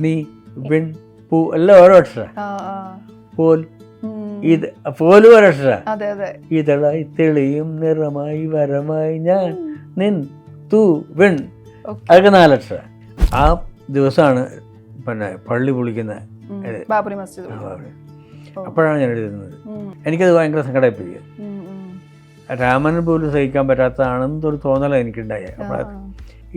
നീ വിൺ പൂ എല്ലാം ഓരോ അക്ഷര. പോൽ ഇത് പോലും ഓരോ അക്ഷര. ഇതളായി തെളിയും നിറമായി വരമായി ഞാൻ നിൻ തൂ വിൺ അതൊക്കെ 4 അക്ഷര. ആ ദിവസമാണ് പിന്നെ പള്ളി പൊളിക്കുന്ന അപ്പോഴാണ് ഞാൻ എഴുതുന്നത്. എനിക്കത് ഭയങ്കര സങ്കടമായി. രാമന് പോലും സഹിക്കാൻ പറ്റാത്തതാണെന്നൊരു തോന്നലാണ് എനിക്കുണ്ടായ. അപ്പോൾ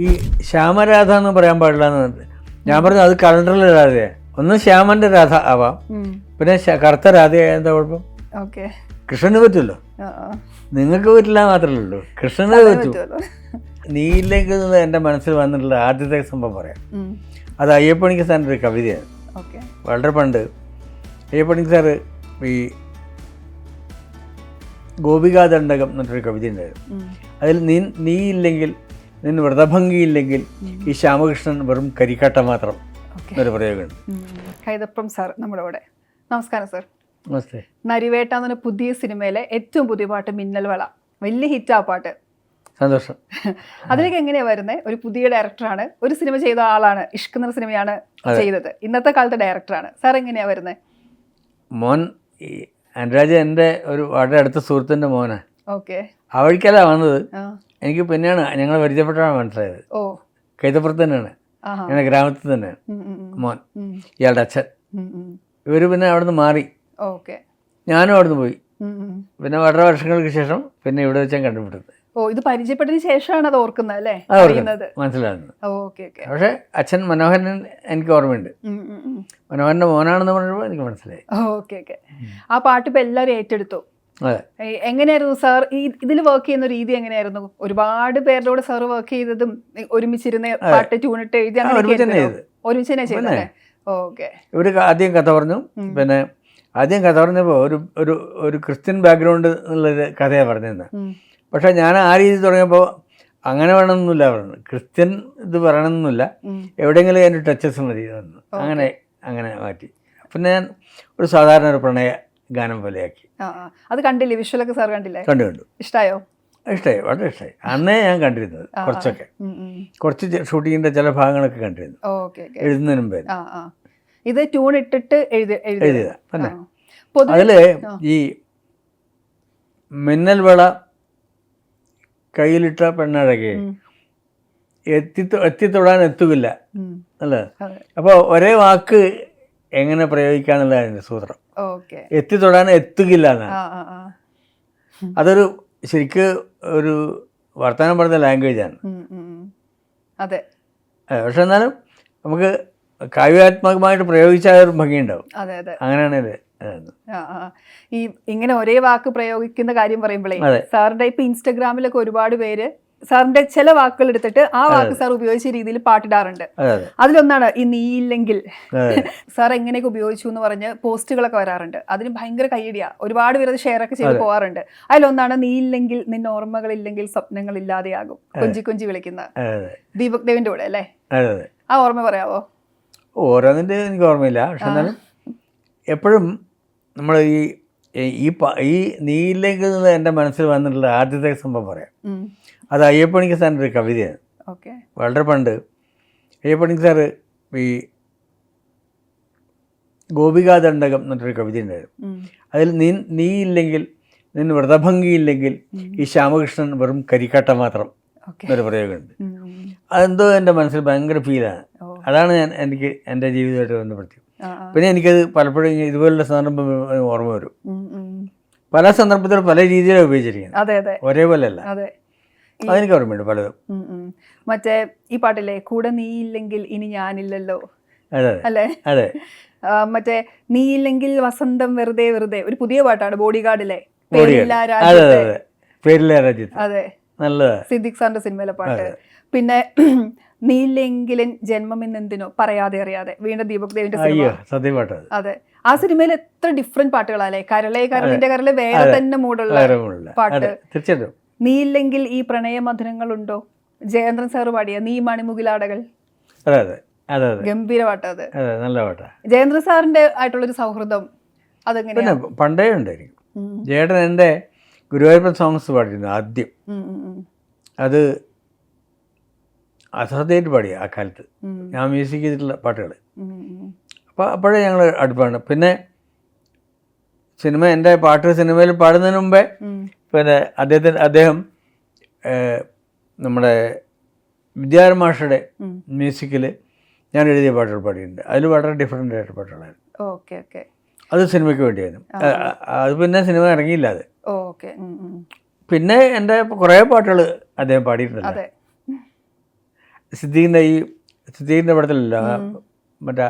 ഈ ശ്യാമരാധ എന്ന് പറയാൻ പാടില്ല എന്ന് ഞാൻ പറഞ്ഞു. അത് കലണ്ടറിലെ രാധയാണ്. ഒന്ന് ശ്യാമന്റെ രാധ ആവാം, പിന്നെ കറുത്ത രാധയായ എന്താ കുഴപ്പം? കൃഷ്ണന് പറ്റുമല്ലോ, നിങ്ങൾക്ക് പറ്റില്ല മാത്രമല്ലേ ഉള്ളൂ, കൃഷ്ണന് പറ്റും. നീയില്ലെങ്കിൽ എൻ്റെ മനസ്സിൽ വന്നിട്ടുള്ള ആദ്യത്തെ സംഭവം പറയാം. അത് അയ്യപ്പണിക്ക് സാറിൻ്റെ ഒരു കവിതയാണ്. വളരെ പണ്ട് അയ്യപ്പണിക്ക് സാറ് ഈ ഗോപികാദണ്ഡകം എന്നൊരു കവിത ഉണ്ടായിരുന്നു. അതിൽ നീ ഇല്ലെങ്കിൽ, നിന് വ്രതഭംഗിയില്ലെങ്കിൽ ഈ ശ്യാമകൃഷ്ണൻ വെറും കരിക്കട്ട മാത്രം എന്നൊരു പ്രയോഗമുണ്ട്. കൈതപ്രം സാർ നമ്മുടെ കൂടെ. നമസ്കാരം സാർ. നമസ്തേ. നരിവേട്ട എന്ന പുതിയ സിനിമയിലെ ഏറ്റവും പുതിയ പാട്ട് മിന്നൽ വള, വലിയ ഹിറ്റാ പാട്ട്. സന്തോഷം. അതിലേക്ക് എങ്ങനെയാ വരുന്നത്? ഒരു പുതിയ ഡയറക്ടറാണ്, ഒരു സിനിമ ചെയ്ത ആളാണ്, ഇഷ്ക് എന്ന സിനിമയാണ് ചെയ്തത്, ഇന്നത്തെ കാലത്തെ ഡയറക്ടറാണ്. സാർ എങ്ങനെയാ വരുന്നത്? മോൻ അനുരാജ് എൻ്റെ ഒരു വളരെ അടുത്ത സുഹൃത്തിൻ്റെ മോനാണ്. ഓക്കെ. ആ വഴിക്കല്ല വന്നത്. എനിക്ക് പിന്നെയാണ് ഞങ്ങൾ പരിചയപ്പെട്ടാണ് മനസ്സിലായത്. കൈതപ്പുറത്ത് തന്നെയാണ്, ഞങ്ങളുടെ ഗ്രാമത്തിൽ തന്നെയാണ് മോൻ, ഇയാളുടെ അച്ഛൻ. ഇവർ പിന്നെ അവിടെ നിന്ന് മാറി, ഞാനും അവിടെ നിന്ന് പോയി. പിന്നെ വളരെ വർഷങ്ങൾക്ക് ശേഷം പിന്നെ ഇവിടെ വെച്ചാൽ കണ്ടുപിടുന്നത്. ഇത് പരിചയപ്പെട്ടതിന് ശേഷമാണ് അത് ഓർക്കുന്നത് അല്ലേ? മനസ്സിലാകുന്നത്. പക്ഷെ അച്ഛൻ മനോഹരൻ എനിക്ക് ഓർമ്മയുണ്ട്. മനോഹരന്റെ മോനാണെന്ന് പറഞ്ഞപ്പോൾ എനിക്ക് മനസ്സിലായി. ആ പാട്ട് ഇപ്പൊ എല്ലാവരും ഏറ്റെടുത്തു. എങ്ങനെയായിരുന്നു സാർ ഇതിൽ വർക്ക് ചെയ്യുന്ന രീതി? എങ്ങനെയായിരുന്നു? ഒരുപാട് പേരുടെ കൂടെ സാർ വർക്ക് ചെയ്തതും ഒരുമിച്ചിരുന്ന് പാട്ട് ട്യൂണിട്ട് എഴുതി ഒരുമിച്ച് തന്നെ ചെയ്തത്? ഇവര് ആദ്യം കഥ പറഞ്ഞു. പിന്നെ ആദ്യം കഥ പറഞ്ഞപ്പോൾ ഒരു ക്രിസ്ത്യൻ ബാക്ക്ഗ്രൗണ്ട് എന്നുള്ളൊരു കഥയാണ് പറഞ്ഞിരുന്നത്. പക്ഷെ ഞാൻ ആ രീതി തുടങ്ങിയപ്പോൾ അങ്ങനെ വേണമെന്നൊന്നുമില്ല പറഞ്ഞു. ക്രിസ്ത്യൻ ഇത് പറയണമെന്നില്ല, എവിടെയെങ്കിലും അതിൻ്റെ ടച്ചസ് മതി വന്നു. അങ്ങനെ മാറ്റി. പിന്നെ ഞാൻ ഒരു സാധാരണ ഒരു പ്രണയ ഗാനം പോലെയാക്കി. അത് കണ്ടില്ലേ? വിഷ്വലൊക്കെ സാർ കണ്ടില്ലേ? കണ്ടു. ഇഷ്ടമായോ? ഇഷ്ടമായി, വളരെ ഇഷ്ടമായി. അന്നേ ഞാൻ കണ്ടിരുന്നത് കുറച്ച് ഷൂട്ടിങ്ങിൻ്റെ ചില ഭാഗങ്ങളൊക്കെ കണ്ടിരുന്നു എഴുതുന്നതിന് മുമ്പേ. ഇത് ട്യൂൺ ഇട്ടിട്ട് എഴുതിയതാ. പിന്നെ അതില് ഈ മിന്നൽ വള കയ്യിലിട്ട പെണ്ണഴകെ എത്തിത്തൊടാൻ എത്തുകില്ല അല്ലേ? അപ്പോൾ ഒരേ വാക്ക് എങ്ങനെ പ്രയോഗിക്കാന്നുള്ളതാണ് എൻ്റെ സൂത്രം. എത്തിത്തൊടാൻ എത്തുകില്ല എന്നാണ്. അതൊരു ശരിക്ക് ഒരു വർത്തമാനം പറഞ്ഞ ലാംഗ്വേജാണ്. അതെ. പക്ഷെ എന്നാലും നമുക്ക് കാവ്യാത്മകമായിട്ട് പ്രയോഗിച്ചാൽ ഒരു ഭംഗിയുണ്ടാവും. അങ്ങനെയാണ് ഈ ഇങ്ങനെ ഒരേ വാക്ക് പ്രയോഗിക്കുന്ന കാര്യം പറയുമ്പോഴേ സാറിന്റെ ഇപ്പൊ ഇൻസ്റ്റഗ്രാമിലൊക്കെ ഒരുപാട് പേര് സാറിന്റെ ചില വാക്കുകൾ എടുത്തിട്ട് ആ വാക്ക് സാർ ഉപയോഗിച്ച രീതിയിൽ പാട്ടിടാറുണ്ട്. അതിലൊന്നാണ് ഈ നീയില്ലെങ്കിൽ. സാർ എങ്ങനെയൊക്കെ ഉപയോഗിച്ചു എന്ന് പറഞ്ഞ് പോസ്റ്റുകളൊക്കെ വരാറുണ്ട്. അതിന് ഭയങ്കര കയ്യടിയാ, ഒരുപാട് പേര് അത് ഷെയർ ഒക്കെ ചെയ്ത് പോകാറുണ്ട്. അതിലൊന്നാണ് നീയില്ലെങ്കിൽ നിന്റെ ഓർമ്മകളില്ലെങ്കിൽ സ്വപ്നങ്ങൾ ഇല്ലാതെയാകും, കൊഞ്ചി കൊഞ്ചി വിളിക്കുന്ന ദീപക് ദേവിന്റെ കൂടെ അല്ലേ? ആ ഓർമ്മ പറയാവോ? ഓരോന്നിന്റെ എനിക്ക് ഓർമ്മയില്ല. പക്ഷെ എന്നാലും എപ്പോഴും നമ്മൾ ഈ നീയില്ലെങ്കിൽ എൻ്റെ മനസ്സിൽ വന്നിട്ടുള്ള ആദ്യത്തെ സംഭവം പറയാം. അത് അയ്യപ്പണിക്ക് സാറിൻ്റെ ഒരു കവിതയാണ്. വളരെ പണ്ട് അയ്യപ്പണിക്ക് സാറ് ഈ ഗോപികാദണ്ഡകം എന്നൊരു കവിത ഉണ്ടായിരുന്നു. അതിൽ നീ ഇല്ലെങ്കിൽ, നിന് വ്രതഭംഗിയില്ലെങ്കിൽ ഈ ശ്യാമകൃഷ്ണൻ വെറും കരിക്കട്ട മാത്രം എന്നൊരു പ്രയോഗമുണ്ട്. അതെന്തോ എൻ്റെ മനസ്സിൽ ഭയങ്കര ഫീലാണ്. അതാണ് എനിക്ക് എൻ്റെ ജീവിതമായിട്ട് ബന്ധപ്പെടുത്തി. പിന്നെ എനിക്കത് പലപ്പോഴും ഇതുപോലുള്ള സന്ദർഭം ഓർമ്മ വരും. പല സന്ദർഭത്തിലും പല രീതിയിലാണ് ഉപയോഗിച്ചിരിക്കുന്നത്, ഒരേപോലെ അല്ല. അതെനിക്ക് ഓർമ്മയുണ്ട് പലതും. മറ്റേ ഈ പാട്ടില്ലേ, കൂടെ നീ ഇല്ലെങ്കിൽ ഇനി ഞാനില്ലല്ലോ അല്ലേ? അതെ. മറ്റേ നീ ഇല്ലെങ്കിൽ വസന്തം വെറുതെ വെറുതെ, ഒരു പുതിയ പാട്ടാണ്, ബോഡിഗാർഡിലെ അതെ, സിദ്ദിഖ് സാറിന്റെ സിനിമയിലെ പാട്ട്. പിന്നെ നീയില്ലെങ്കിലും ജന്മം ഇന്നെന്തിനോ, പറയാതെ അറിയാതെ, വീണ്ടും ദീപക് ദേവിന്റെ സിനിമ. അതെ, ആ സിനിമയിൽ എത്ര ഡിഫറെന്റ് പാട്ടുകളല്ലേ. കരളെ കരളിന്റെ കരളെ വേറെ തന്നെ മൂടുള്ള പാട്ട്. തീർച്ചയായിട്ടും. നീയില്ലെങ്കിൽ ഈ പ്രണയ മധുരങ്ങളുണ്ടോ, ജയേന്ദ്രൻ സാറ് പാടിയ നീ മണിമുകിലാടകൾ, ഗംഭീര പാട്ട്. അത് നല്ല പാട്ടാ. ജയേന്ദ്രൻ സാറിന്റെ ആയിട്ടുള്ളൊരു സൗഹൃദം അതെങ്ങനെ പണ്ടേ ഉണ്ടായിരിക്കും. ജയേട്ടൻ എൻ്റെ ഗുരുവായൂരപ്പൻ സോങ്സ് പാടിയിരുന്നു ആദ്യം. അത് അസാധ്യമായിട്ട് പാടി ആ കാലത്ത് ഞാൻ മ്യൂസിക് ചെയ്തിട്ടുള്ള പാട്ടുകൾ. അപ്പോൾ അപ്പോഴേ ഞങ്ങൾ അടുപ്പാണ്. പിന്നെ സിനിമ എൻ്റെ പാട്ട് സിനിമയിൽ പാടുന്നതിന് മുമ്പേ പിന്നെ അദ്ദേഹം നമ്മുടെ വിദ്യാധരൻ മാഷയുടെ മ്യൂസിക്കിൽ ഞാൻ എഴുതിയ പാട്ടുകൾ പാടിയിട്ടുണ്ട്. അതിൽ വളരെ ഡിഫറെൻ്റ് ആയിട്ട് പാട്ടുകളായിരുന്നു. Okay okay. അത് സിനിമയ്ക്ക് വേണ്ടിയായിരുന്നു. അത് പിന്നെ സിനിമ ഇറങ്ങിയില്ല അത്. ഓക്കെ. പിന്നെ എൻ്റെ കുറേ പാട്ടുകൾ അദ്ദേഹം പാടിയിട്ടുണ്ടല്ലോ. സിദ്ദീഖിൻ്റെ പടത്തിലല്ല, മറ്റേ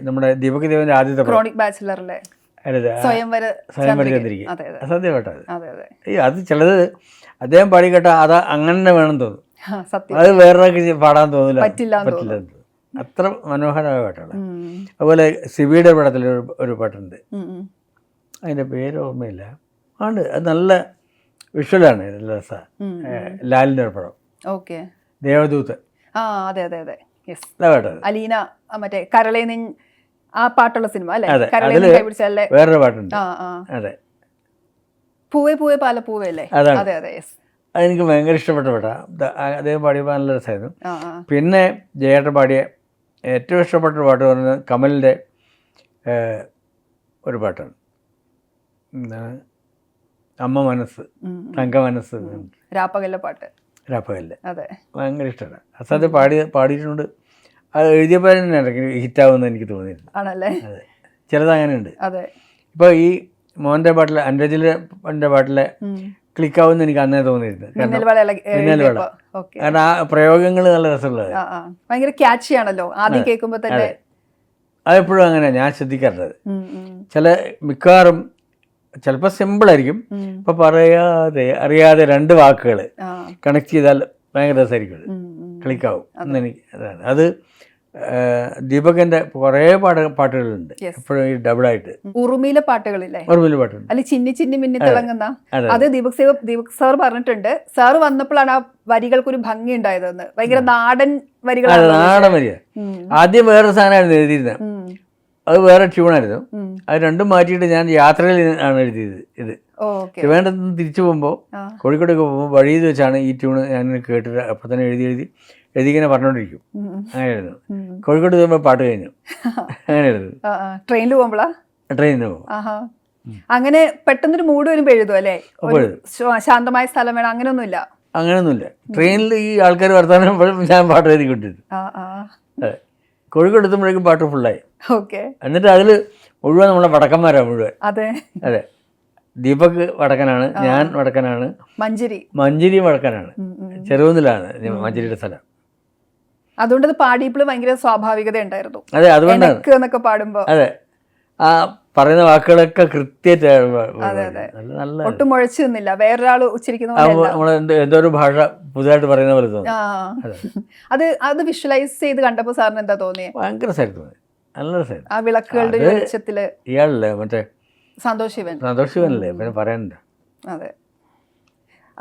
നമ്മുടെ ദീപക് ദേവൻ്റെ ആദ്യത്തെ സ്വയംവര ചന്ദ്രിക അസാധ്യ പാട്ടാണ്. അത് ചിലത് അദ്ദേഹം പാടി കേട്ടാൽ അത് അങ്ങനെ വേണം തോന്നും, അത് വേറൊരാൾക്ക് പാടാൻ തോന്നില്ല, പറ്റില്ല. അത്ര മനോഹരമായ പാട്ടാണ്. അതുപോലെ സിബിയുടെ പടത്തിൽ ഒരു പാട്ടുണ്ട്, അതിൻ്റെ പേര് ഓർമ്മയില്ല. ആണ് അത് നല്ല വിഷ്വലാണ്, നല്ല രസമാണ്. ലാലിൻ്റെ ഒരു പടം ദേവദൂത്. അലീന മറ്റേ കരളേ ആ പാട്ടുള്ള സിനിമ അല്ലേ? വേറൊരു പാട്ടുണ്ട്. അതെ, പൂവേ പൂവേ പാല പൂവേ അല്ലേ? അതെ അതെ. അതെനിക്ക് ഭയങ്കര ഇഷ്ടപ്പെട്ട പാട്ടാ. അദ്ദേഹം പാടിയപ്പോൾ നല്ല രസമായിരുന്നു. പിന്നെ ജയേട്ടൻ പാടിയ ഏറ്റവും ഇഷ്ടപ്പെട്ട പാട്ട് പറയുന്നത് കമലിൻ്റെ ഒരു പാട്ടാണ്, എന്താണ്, അമ്മ മനസ്സ് തങ്ക മനസ്സ്, രാപ്പകലിലെ പാട്ട്. രാപ്പകലിലെ ഭയങ്കര ഇഷ്ടമാണ്. അസാധ്യ പാടിയിട്ടുണ്ട്. അത് എഴുതിയപ്പോൾ തന്നെ ഹിറ്റാവുമെന്ന് എനിക്ക് തോന്നിയിരുന്നു. അതെ, ചിലത് അങ്ങനെയുണ്ട്. ഇപ്പോൾ ഈ മോൻ്റെ പാട്ടിലെ അനുരജിൻ്റെ പാട്ടിലെ ക്ലിക്കാവുമെന്ന് എനിക്ക് അന്നേ തോന്നിയിരുന്നു. കാരണം ആ പ്രയോഗങ്ങൾ നല്ല രസമുള്ളത്, ഭയങ്കര ക്യാച്ചിയാണല്ലോ ആദ്യം കേൾക്കുമ്പോൾ തന്നെ. അതെപ്പോഴും അങ്ങനെയാണ് ഞാൻ ശ്രദ്ധിക്കാറുള്ളത്. മിക്കവാറും ചിലപ്പോൾ സിമ്പിളായിരിക്കും, ഇപ്പം അറിയാതെ രണ്ട് വാക്കുകൾ കണക്ട് ചെയ്താൽ ഭയങ്കര രസമായിരിക്കും, ക്ലിക്കാവും എന്നെനിക്ക്. അതാണ് അത്. ദീപകന്റെ കുറേ പാട്ടുകളുണ്ട് എപ്പോഴും ഈ ഡബിളായിട്ട്. ഉറുമിയിലെ പാട്ടുകളില്ലേ? ഉറുമിയിലെ പാട്ടുണ്ട്. അല്ല, ചിന്നി ചിന്നി മിന്നി തിളങ്ങുന്ന അത് ദീപക് സാർ പറഞ്ഞിട്ടുണ്ട്. സാർ വന്നപ്പോഴാണ് ആ വരികൾക്കൊരു ഭംഗി ഉണ്ടായതെന്ന്. ഭയങ്കര നാടൻ വരികളാണ്. നാടൻ വരിക. ആദ്യം വേറെ സാധനമായിരുന്നു എഴുതിയിരുന്നത്, അത് വേറെ ട്യൂണായിരുന്നു. അത് രണ്ടും മാറ്റിയിട്ട് ഞാൻ യാത്രയിൽ ആണ് എഴുതിയത്. ഇത് വേണ്ടത് തിരിച്ചു പോകുമ്പോൾ കോഴിക്കോടേക്ക് പോകുമ്പോൾ വഴിയിൽ വെച്ചാണ് ഈ ട്യൂണ് ഞാൻ കേട്ടിട്ട് അപ്പം തന്നെ എഴുതി ഇങ്ങനെ പറഞ്ഞോണ്ടിരിക്കും. അങ്ങനെയായിരുന്നു. കോഴിക്കോട് പോകുമ്പോൾ പാട്ട് കഴിഞ്ഞു. അങ്ങനെയായിരുന്നു. ട്രെയിനിൽ പോകുമ്പോഴാ? ട്രെയിനിൽ പോകും. അങ്ങനെ പെട്ടെന്നൊരു മൂഡ് വരുമ്പോൾ എഴുതും അല്ലേ? ശാന്തമായ സ്ഥലം വേണം, അങ്ങനെയൊന്നുമില്ല? അങ്ങനെയൊന്നുമില്ല. ട്രെയിനിൽ ഈ ആൾക്കാർ വർത്താനം ഞാൻ പാട്ട് എഴുതിക്കൊണ്ടിരുന്നു. അതെ, കോഴിക്കോട് എത്തുമ്പോഴേക്കും പാട്ട് ഫുള്ളായി. എന്നിട്ട് അതിൽ മുഴുവൻ നമ്മളെ വടക്കന്മാരാണ് മുഴുവൻ. അതെ, ദീപക് വടക്കനാണ്, ഞാൻ വടക്കനാണ്, മഞ്ചേരി വടക്കനാണ്, ചെറുകുന്നിലാണ് മഞ്ചേരിയുടെ സ്ഥലം. അതുകൊണ്ട് പാടിയപ്പോൾ ഭയങ്കര സ്വാഭാവികത ഉണ്ടായിരുന്നു. അതെ, അതുകൊണ്ടാണ് പാടുമ്പോ അതെ ആ പറയുന്ന വാക്കുകളൊക്കെ കൃത്യമായിട്ട് നല്ല ഒട്ടും മുഴച്ചു നിന്നില്ല. വേറൊരാൾ ഉച്ചരിക്കുന്ന എന്തോ ഒരു ഭാഷ പുതുതായിട്ട് പറയുന്ന പോലെ തോന്നി. അത് വിഷ്വലൈസ് ചെയ്ത് കണ്ടപ്പോ സാറിന് എന്താ തോന്നിയത്? ഭയങ്കര രസമായിട്ട് തോന്നി, നല്ല രസമായിരുന്നു. ആ വിളക്കുകളുടെ വെളിച്ചത്തില് ഇയാളല്ലേ മറ്റേ സന്തോഷ് ശിവനല്ലേ, പിന്നെ പറയാനുണ്ട്. അതെ.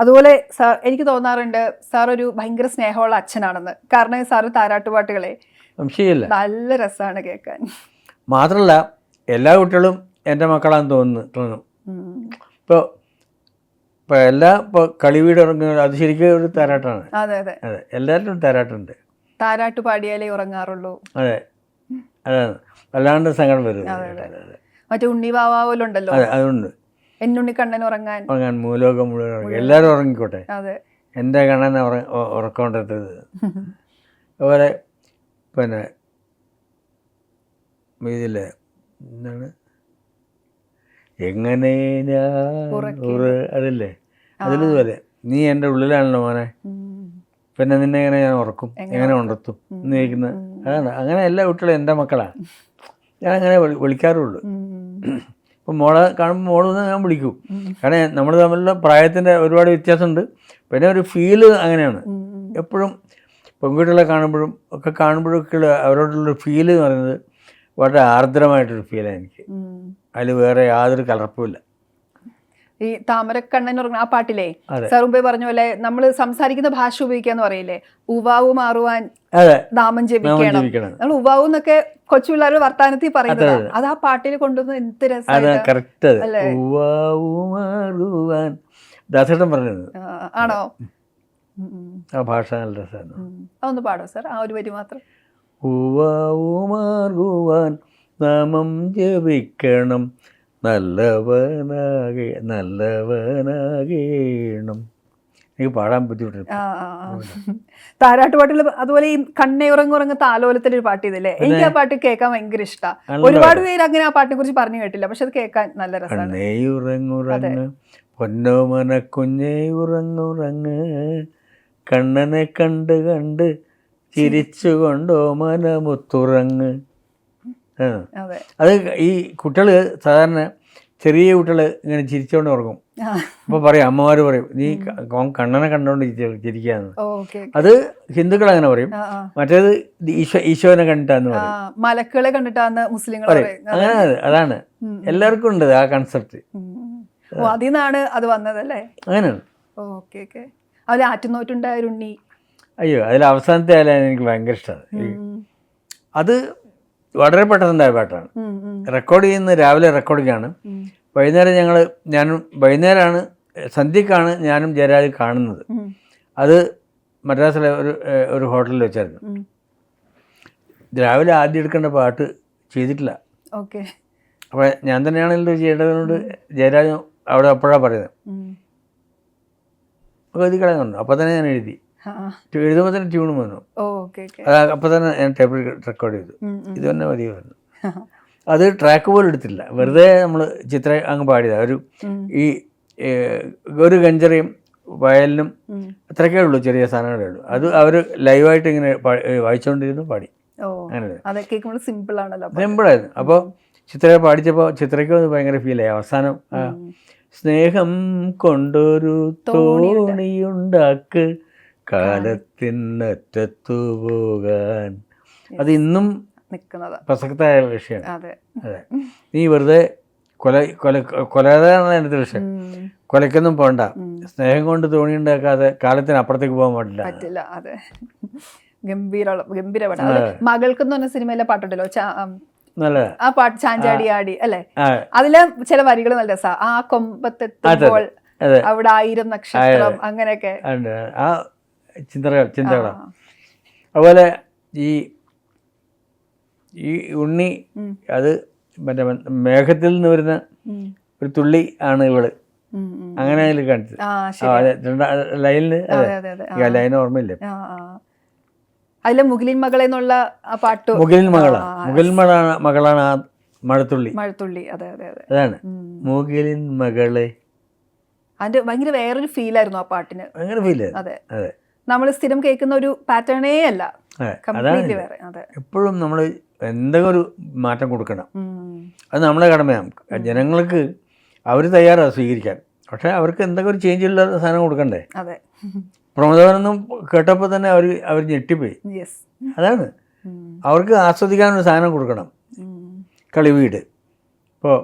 അതുപോലെ സാർ എനിക്ക് തോന്നാറുണ്ട് സാർ ഒരു ഭയങ്കര സ്നേഹമുള്ള അച്ഛനാണെന്ന്. കാരണം സാറ് താരാട്ടുപാട്ടുകളെ നല്ല രസമാണ് കേൾക്കാൻ. മാത്രമല്ല എല്ലാ കുട്ടികളും എൻ്റെ മക്കളാണെന്ന് തോന്നുന്നു. ഇപ്പോൾ കളിവീട് ഇറങ്ങുന്നത് അത് ശരിക്കും ഒരു താരാട്ടാണ്. അതെ അതെ അതെ, എല്ലാവരും താരാട്ടുണ്ട്. താരാട്ട് പാടിയാലേ ഉറങ്ങാറുള്ളൂ. അതെ, അതാണ്. വല്ലാണ്ട് സങ്കടം വരും. മറ്റേ ഉണ്ണിവാവുണ്ടല്ലോ, അതുണ്ട്. എന്നുണ്ണി കണ്ണൻ ഉറങ്ങാൻ മൂലോകം മുഴുവൻ എല്ലാവരും ഉറങ്ങിക്കോട്ടെ, എൻ്റെ കണ്ണൻ ഉറക്കമുണ്ടത്. അതുപോലെ പിന്നെ ഇതില്ലേ എന്താണ്, എങ്ങനെ ഞാൻ അതില്ലേ, അതിലിതുപോലെ നീ എൻ്റെ ഉള്ളിലാണല്ലോ മോനെ, പിന്നെ നിന്നെ എങ്ങനെ ഞാൻ ഉറക്കും, എങ്ങനെ ഉണർത്തും എന്ന് ചോദിക്കുന്നത്. അതാണ്. അങ്ങനെ എല്ലാ കുട്ടികളും എൻ്റെ മക്കളാണ്. ഞാൻ അങ്ങനെ വിളിക്കാറുള്ളൂ. ഇപ്പം മോളെ കാണുമ്പോൾ മോളെന്ന് ഞാൻ വിളിക്കും. കാരണം നമ്മൾ തമ്മിലുള്ള പ്രായത്തിൻ്റെ ഒരുപാട് വ്യത്യാസമുണ്ട്. പിന്നെ ഒരു ഫീല് അങ്ങനെയാണ്. എപ്പോഴും പെൺകുട്ടികളെ കാണുമ്പോഴൊക്കെയുള്ള അവരോടുള്ളൊരു ഫീല് എന്ന് പറയുന്നത് വളരെ ആർദ്രമായിട്ടൊരു ഫീലാണ് എനിക്ക്. അതിൽ വേറെ യാതൊരു കലർപ്പുമില്ല. ഈ താമരക്കണ്ണൻ ഉറങ്ങുന്ന ആ പാട്ടിലെ സാർ മുമ്പേ പറഞ്ഞ പോലെ നമ്മൾ സംസാരിക്കുന്ന ഭാഷ ഉപയോഗിക്കാന്ന് പറയില്ലേ, ഉവാവു മാറുവാൻ നാമം ജപിക്കണം. നമ്മൾ ഉവാവു എന്നൊക്കെ കൊച്ചു പിള്ളേർ വർത്താനത്തിൽ പറയുന്നത്, അത് ആ പാട്ടിൽ കൊണ്ടുവന്ന് എന്ത് രസമാണ്. ദാസേട്ടൻ പറഞ്ഞത് ആണോ? ആ ഭാഷ നല്ല രസമാണ്. അതൊന്ന് പാടോ സാർ, ആ ഒരു വരി മാത്രം. ഉവാവുമാർഗുവാൻ നാമം ജപിക്കണം, നല്ലവനാകേണം. എനിക്ക് പാടാൻ ബുദ്ധിമുട്ടുണ്ട്. താരാട്ടുപാട്ടിൽ അതുപോലെ ഈ കണ്ണേ ഉറങ്ങുറങ്ങ് താലോലത്തിലൊരു പാട്ട് ഇതില്ലേ, എനിക്ക് ആ പാട്ട് കേൾക്കാൻ ഭയങ്കര ഇഷ്ടമാണ്. ഒരുപാട് പേര് അങ്ങനെ ആ പാട്ടിനെ കുറിച്ച് പറഞ്ഞു കേട്ടില്ല, പക്ഷെ അത് കേൾക്കാൻ നല്ല രസമാണ്. കണ്ണേ ഉറങ്ങുറങ്ങ് പൊന്നോമന കുഞ്ഞേ ഉറങ്ങുറങ്ങ്, കണ്ണനെ കണ്ട് കണ്ട് ചിരിച്ചുകൊണ്ടോ മനമുത്തുറങ്ങ്. അത് ഈ കുട്ടികൾ സാധാരണ ചെറിയ കുട്ടികൾ ഇങ്ങനെ ചിരിച്ചുകൊണ്ട് ഉറങ്ങും. അപ്പോൾ പറയും, അമ്മമാർ പറയും, നീ കണ്ണനെ കണ്ടുകൊണ്ട് ചിരിക്കാന്ന്. അത് ഹിന്ദുക്കൾ അങ്ങനെ പറയും. മറ്റേത് ഈശോനെ കണ്ടിട്ടാന്ന് പറയും. മലക്കുകളെ കണ്ടിട്ടാന്ന് മുസ്ലിങ്ങൾ പറയും. അങ്ങനെ അതാണ് എല്ലാവർക്കും ഉണ്ട് ആ കൺസെപ്റ്റ്. അതിനാണ് അത് വന്നതല്ലേ? അങ്ങനെയാണ്. Okay okay. അതിൽ ആറ്റുനോറ്റുണ്ടായ ഉണ്ണി, അയ്യോ അതിൽ അവസാനത്തെ ആയാലും എനിക്ക് ഭയങ്കര ഇഷ്ടമാണ്. അത് വളരെ പെട്ടെന്നുണ്ടായ പാട്ടാണ്. റെക്കോർഡ് ചെയ്യുന്നത് രാവിലെ റെക്കോർഡിങ്ങാണ്. വൈകുന്നേരം ഞാനും വൈകുന്നേരമാണ്, സന്ധ്യക്കാണ് ഞാനും ജയരാജ് കാണുന്നത്. അത് മദ്രാസിലെ ഒരു ഹോട്ടലിൽ വെച്ചായിരുന്നു. രാവിലെ ആദ്യം എടുക്കേണ്ട പാട്ട് ചെയ്തിട്ടില്ല. ഓക്കെ. അപ്പോൾ ഞാൻ തന്നെയാണല്ലോ ചെയ്യേണ്ടതിനോട് ജയരാജ് അവിടെ അപ്പോഴാണ് പറയുന്നത്. അപ്പോൾ എഴുതി കളയുന്നുണ്ട്. അപ്പോൾ തന്നെ ഞാൻ എഴുതുമ്പോൾ തന്നെ ട്യൂണും വന്നു. അപ്പോൾ തന്നെ ഞാൻ ടേബിൾ റെക്കോർഡ് ചെയ്തു. ഇത് തന്നെ മതിയായിരുന്നു. അത് ട്രാക്ക് പോലും എടുത്തില്ല, വെറുതെ നമ്മൾ ചിത്രം അങ്ങ് പാടിയതാണ്. ഒരു ഗഞ്ചറയും വയലിനും അത്രയൊക്കെ ഉള്ളൂ, ചെറിയ സാധനങ്ങളേ ഉള്ളൂ. അത് അവർ ലൈവായിട്ട് ഇങ്ങനെ വായിച്ചുകൊണ്ടിരുന്നു, പാടി. അങ്ങനെ സിമ്പിളായിരുന്നു. അപ്പോൾ ചിത്ര പാടിച്ചപ്പോൾ ചിത്രയ്ക്ക് അത് ഭയങ്കര ഫീലായി. അവസാനം സ്നേഹം കൊണ്ടൊരു തോണിയുണ്ടാക്ക് കാലത്തിനറ്റത്തു പോകാൻ. അത് ഇന്നും പ്രസക്തമായ വിഷയമാണ്. അതെ, നീ വെറുതെ കൊലതാണ് എൻ്റെ വിഷയം. കൊലക്കൊന്നും പോണ്ട, സ്നേഹം കൊണ്ട് തോണി ഉണ്ടാക്കാതെ കാലത്തിന് അപ്പുറത്തേക്ക് പോകാൻ പറ്റില്ല. അതെ, ഗംഭീര പാട്ട്. മകൾക്കെന്ന് പറഞ്ഞ സിനിമയിലെ പാട്ടുണ്ടല്ലോ, ആ പാട്ട് ചാഞ്ചാടി ആടി അല്ലെ, അതിലെ ചില വരികൾ നല്ല രസാ. ആ കൊമ്പത്തെത്തുമ്പോൾ അവിടെ 1000 നക്ഷത്രം, അങ്ങനെയൊക്കെ ആ ചിന്തകളാണ്. അതുപോലെ ഈ ഉണ്ണി, അത് മറ്റേ മേഘത്തിൽ നിന്ന് വരുന്ന ഒരു തുള്ളി ആണ് ഇവള്, അങ്ങനെ അതിൽ കാണിച്ചത്. ലൈനില് ലൈൻ ഓർമ്മയില്ല. അതിലെ മുകിലിൻ മകളെ എന്നുള്ള ആ പാട്ട്, മുകിലിൻ മകളാണ് ആ മഴത്തുള്ളി. അതെ അതെ അതെ, അതാണ് മുകിലിൻ മകളെ. അതിന്റെ ഭയങ്കര വേറൊരു ഫീലായിരുന്നു ആ പാട്ടിന്. ഭയങ്കര ഫീലായിരുന്നു. അതെ, നമ്മൾ സ്ഥിരം കേൾക്കുന്ന ഒരു പാറ്റേണേ അല്ല, കംപ്ലീറ്റ്ലി വേറെ. എപ്പോഴും നമ്മൾ എന്തെങ്കിലും ഒരു മാറ്റം കൊടുക്കണം, അത് നമ്മുടെ കടമയാണ്. ജനങ്ങൾക്ക് അവർ തയ്യാറാണ് സ്വീകരിക്കാൻ, പക്ഷെ അവർക്ക് എന്തെങ്കിലും ഒരു ചേഞ്ച് ഉള്ള സാധനം കൊടുക്കണ്ടേ. അതെ, പ്രമോദവനൊന്നും കേട്ടപ്പോൾ തന്നെ അവർ ഞെട്ടിപ്പോയി. അതാണ്, അവർക്ക് ആസ്വദിക്കാനൊരു സാധനം കൊടുക്കണം. കളിവീട് ഇപ്പോൾ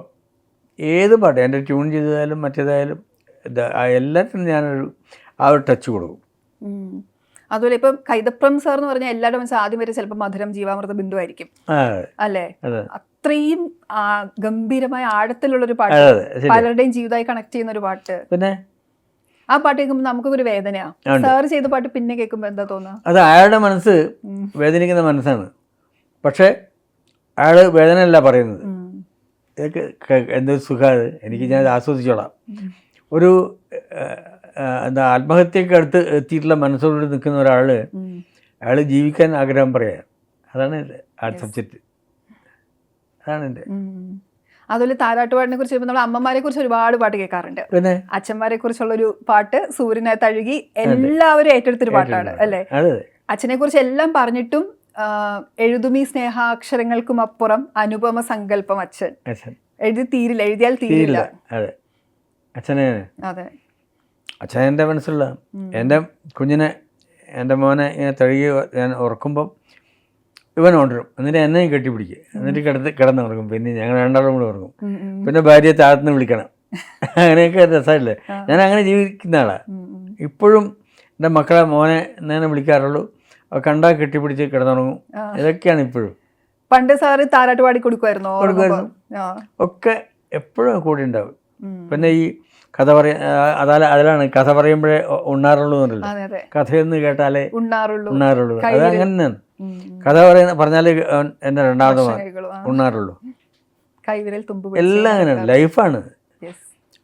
ഏത് പാട്ട് എൻ്റെ ട്യൂൺ ചെയ്തതായാലും മറ്റേതായാലും എല്ലാത്തിനും ഞാനൊരു ആ ഒരു ടച്ച് കൊടുക്കും. അതുപോലെ ഇപ്പം കൈതപ്രം സാർ എന്ന് പറഞ്ഞാൽ എല്ലാവരുടെ മനസ്സിൽ ആദ്യം വരെ ചിലപ്പോൾ മധുരം ജീവാമൃത ബിന്ദു ആയിരിക്കും അല്ലേ? അത്രയും ഗംഭീരമായ ആഴത്തിലുള്ളൊരു പാട്ട്, പലരുടെയും ജീവിതമായി കണക്ട് ചെയ്യുന്ന ഒരു പാട്ട്. പിന്നെ ആ പാട്ട് കേൾക്കുമ്പോൾ നമുക്കൊരു വേദനയാ. സാർ ചെയ്ത പാട്ട് പിന്നെ കേൾക്കുമ്പോൾ എന്താ തോന്നുക? അത് അയാളുടെ മനസ്സ് വേദനിക്കുന്ന മനസ്സാണ്, പക്ഷെ അയാൾ വേദനയല്ല പറയുന്നത്. ഇതൊക്കെ എന്തൊരു സുഖമാണ്, എനിക്ക് ഞാൻ ആസ്വദിച്ചോളാം. ഒരു എന്താ ആത്മഹത്യക്ക് അടുത്ത് എത്തിയിട്ടുള്ള മനസ്സോട് നിൽക്കുന്ന അയാൾ ജീവിക്കാൻ ആഗ്രഹം പറയാം. അതാണ് എൻ്റെ ആർട്ട് സബ്ജക്റ്റ്, അതാണ് എൻ്റെ. അതുപോലെ താരാട്ടുപാട്ടിനെ കുറിച്ച് നമ്മൾ അമ്മമാരെ കുറിച്ച് ഒരുപാട് പാട്ട് കേൾക്കാറുണ്ട്. പിന്നെ അച്ഛന്മാരെ കുറിച്ചുള്ളൊരു പാട്ട് സൂര്യനെ തഴുകി എല്ലാവരും ഏറ്റെടുത്തൊരു പാട്ടാണ് അല്ലേ? അച്ഛനെ കുറിച്ച് എല്ലാം പറഞ്ഞിട്ടും എഴുതുമീ സ്നേഹാക്ഷരങ്ങൾക്കും അപ്പുറം അനുപമ സങ്കല്പം അച്ഛൻ. എഴുതിയാൽ തീരില്ല. അതെ, അച്ഛനെ അതെ, അച്ഛൻ എൻ്റെ മനസ്സിലുള്ള എൻ്റെ കുഞ്ഞിനെ, എൻ്റെ മോനെ ഇങ്ങനെ തഴുകി ഞാൻ ഉറക്കുമ്പം ഇവൻ ഉണരും, എന്നിട്ട് എന്നെയും കെട്ടിപ്പിടിക്കുക, എന്നിട്ട് കിടന്നുറങ്ങും. പിന്നെ ഞങ്ങൾ രണ്ടാളും കൂടെ ഉറങ്ങും. പിന്നെ ഭാര്യയെ താഴത്തുനിന്ന് വിളിക്കണം. അങ്ങനെയൊക്കെ രസമല്ലേ? ഞാൻ അങ്ങനെ ജീവിക്കുന്ന ആളാണ്. ഇപ്പോഴും എൻ്റെ മക്കളെ മോനെ എന്നെ വിളിക്കാറുള്ളൂ, കണ്ടാൽ കെട്ടിപ്പിടിച്ച് കിടന്നുറങ്ങും. ഇതൊക്കെയാണ് ഇപ്പോഴും. പണ്ട് സാറ് താരാട്ട് പാടി കൊടുക്കുമായിരുന്നു ഒക്കെ എപ്പോഴും കൂടെ ഉണ്ടാവും. പിന്നെ ഈ കഥ അതിലാണ് കഥ പറയുമ്പോഴേ ഉണ്ണാറുള്ളൂ എന്നല്ലോ. അതെ അതെ കഥയെന്ന് കേട്ടാലേ ഉണ്ണാറുള്ളൂ. ഉണ്ണാറുള്ളൂ. അത് അങ്ങനെ തന്നെയാണ്. കഥ പറഞ്ഞാൽ എൻ്റെ രണ്ടാമത് ഉണ്ണാറുള്ളൂ. കൈവിരൽ തുമ്പ് എല്ലാം അങ്ങനെയാണ്. ലൈഫാണ്.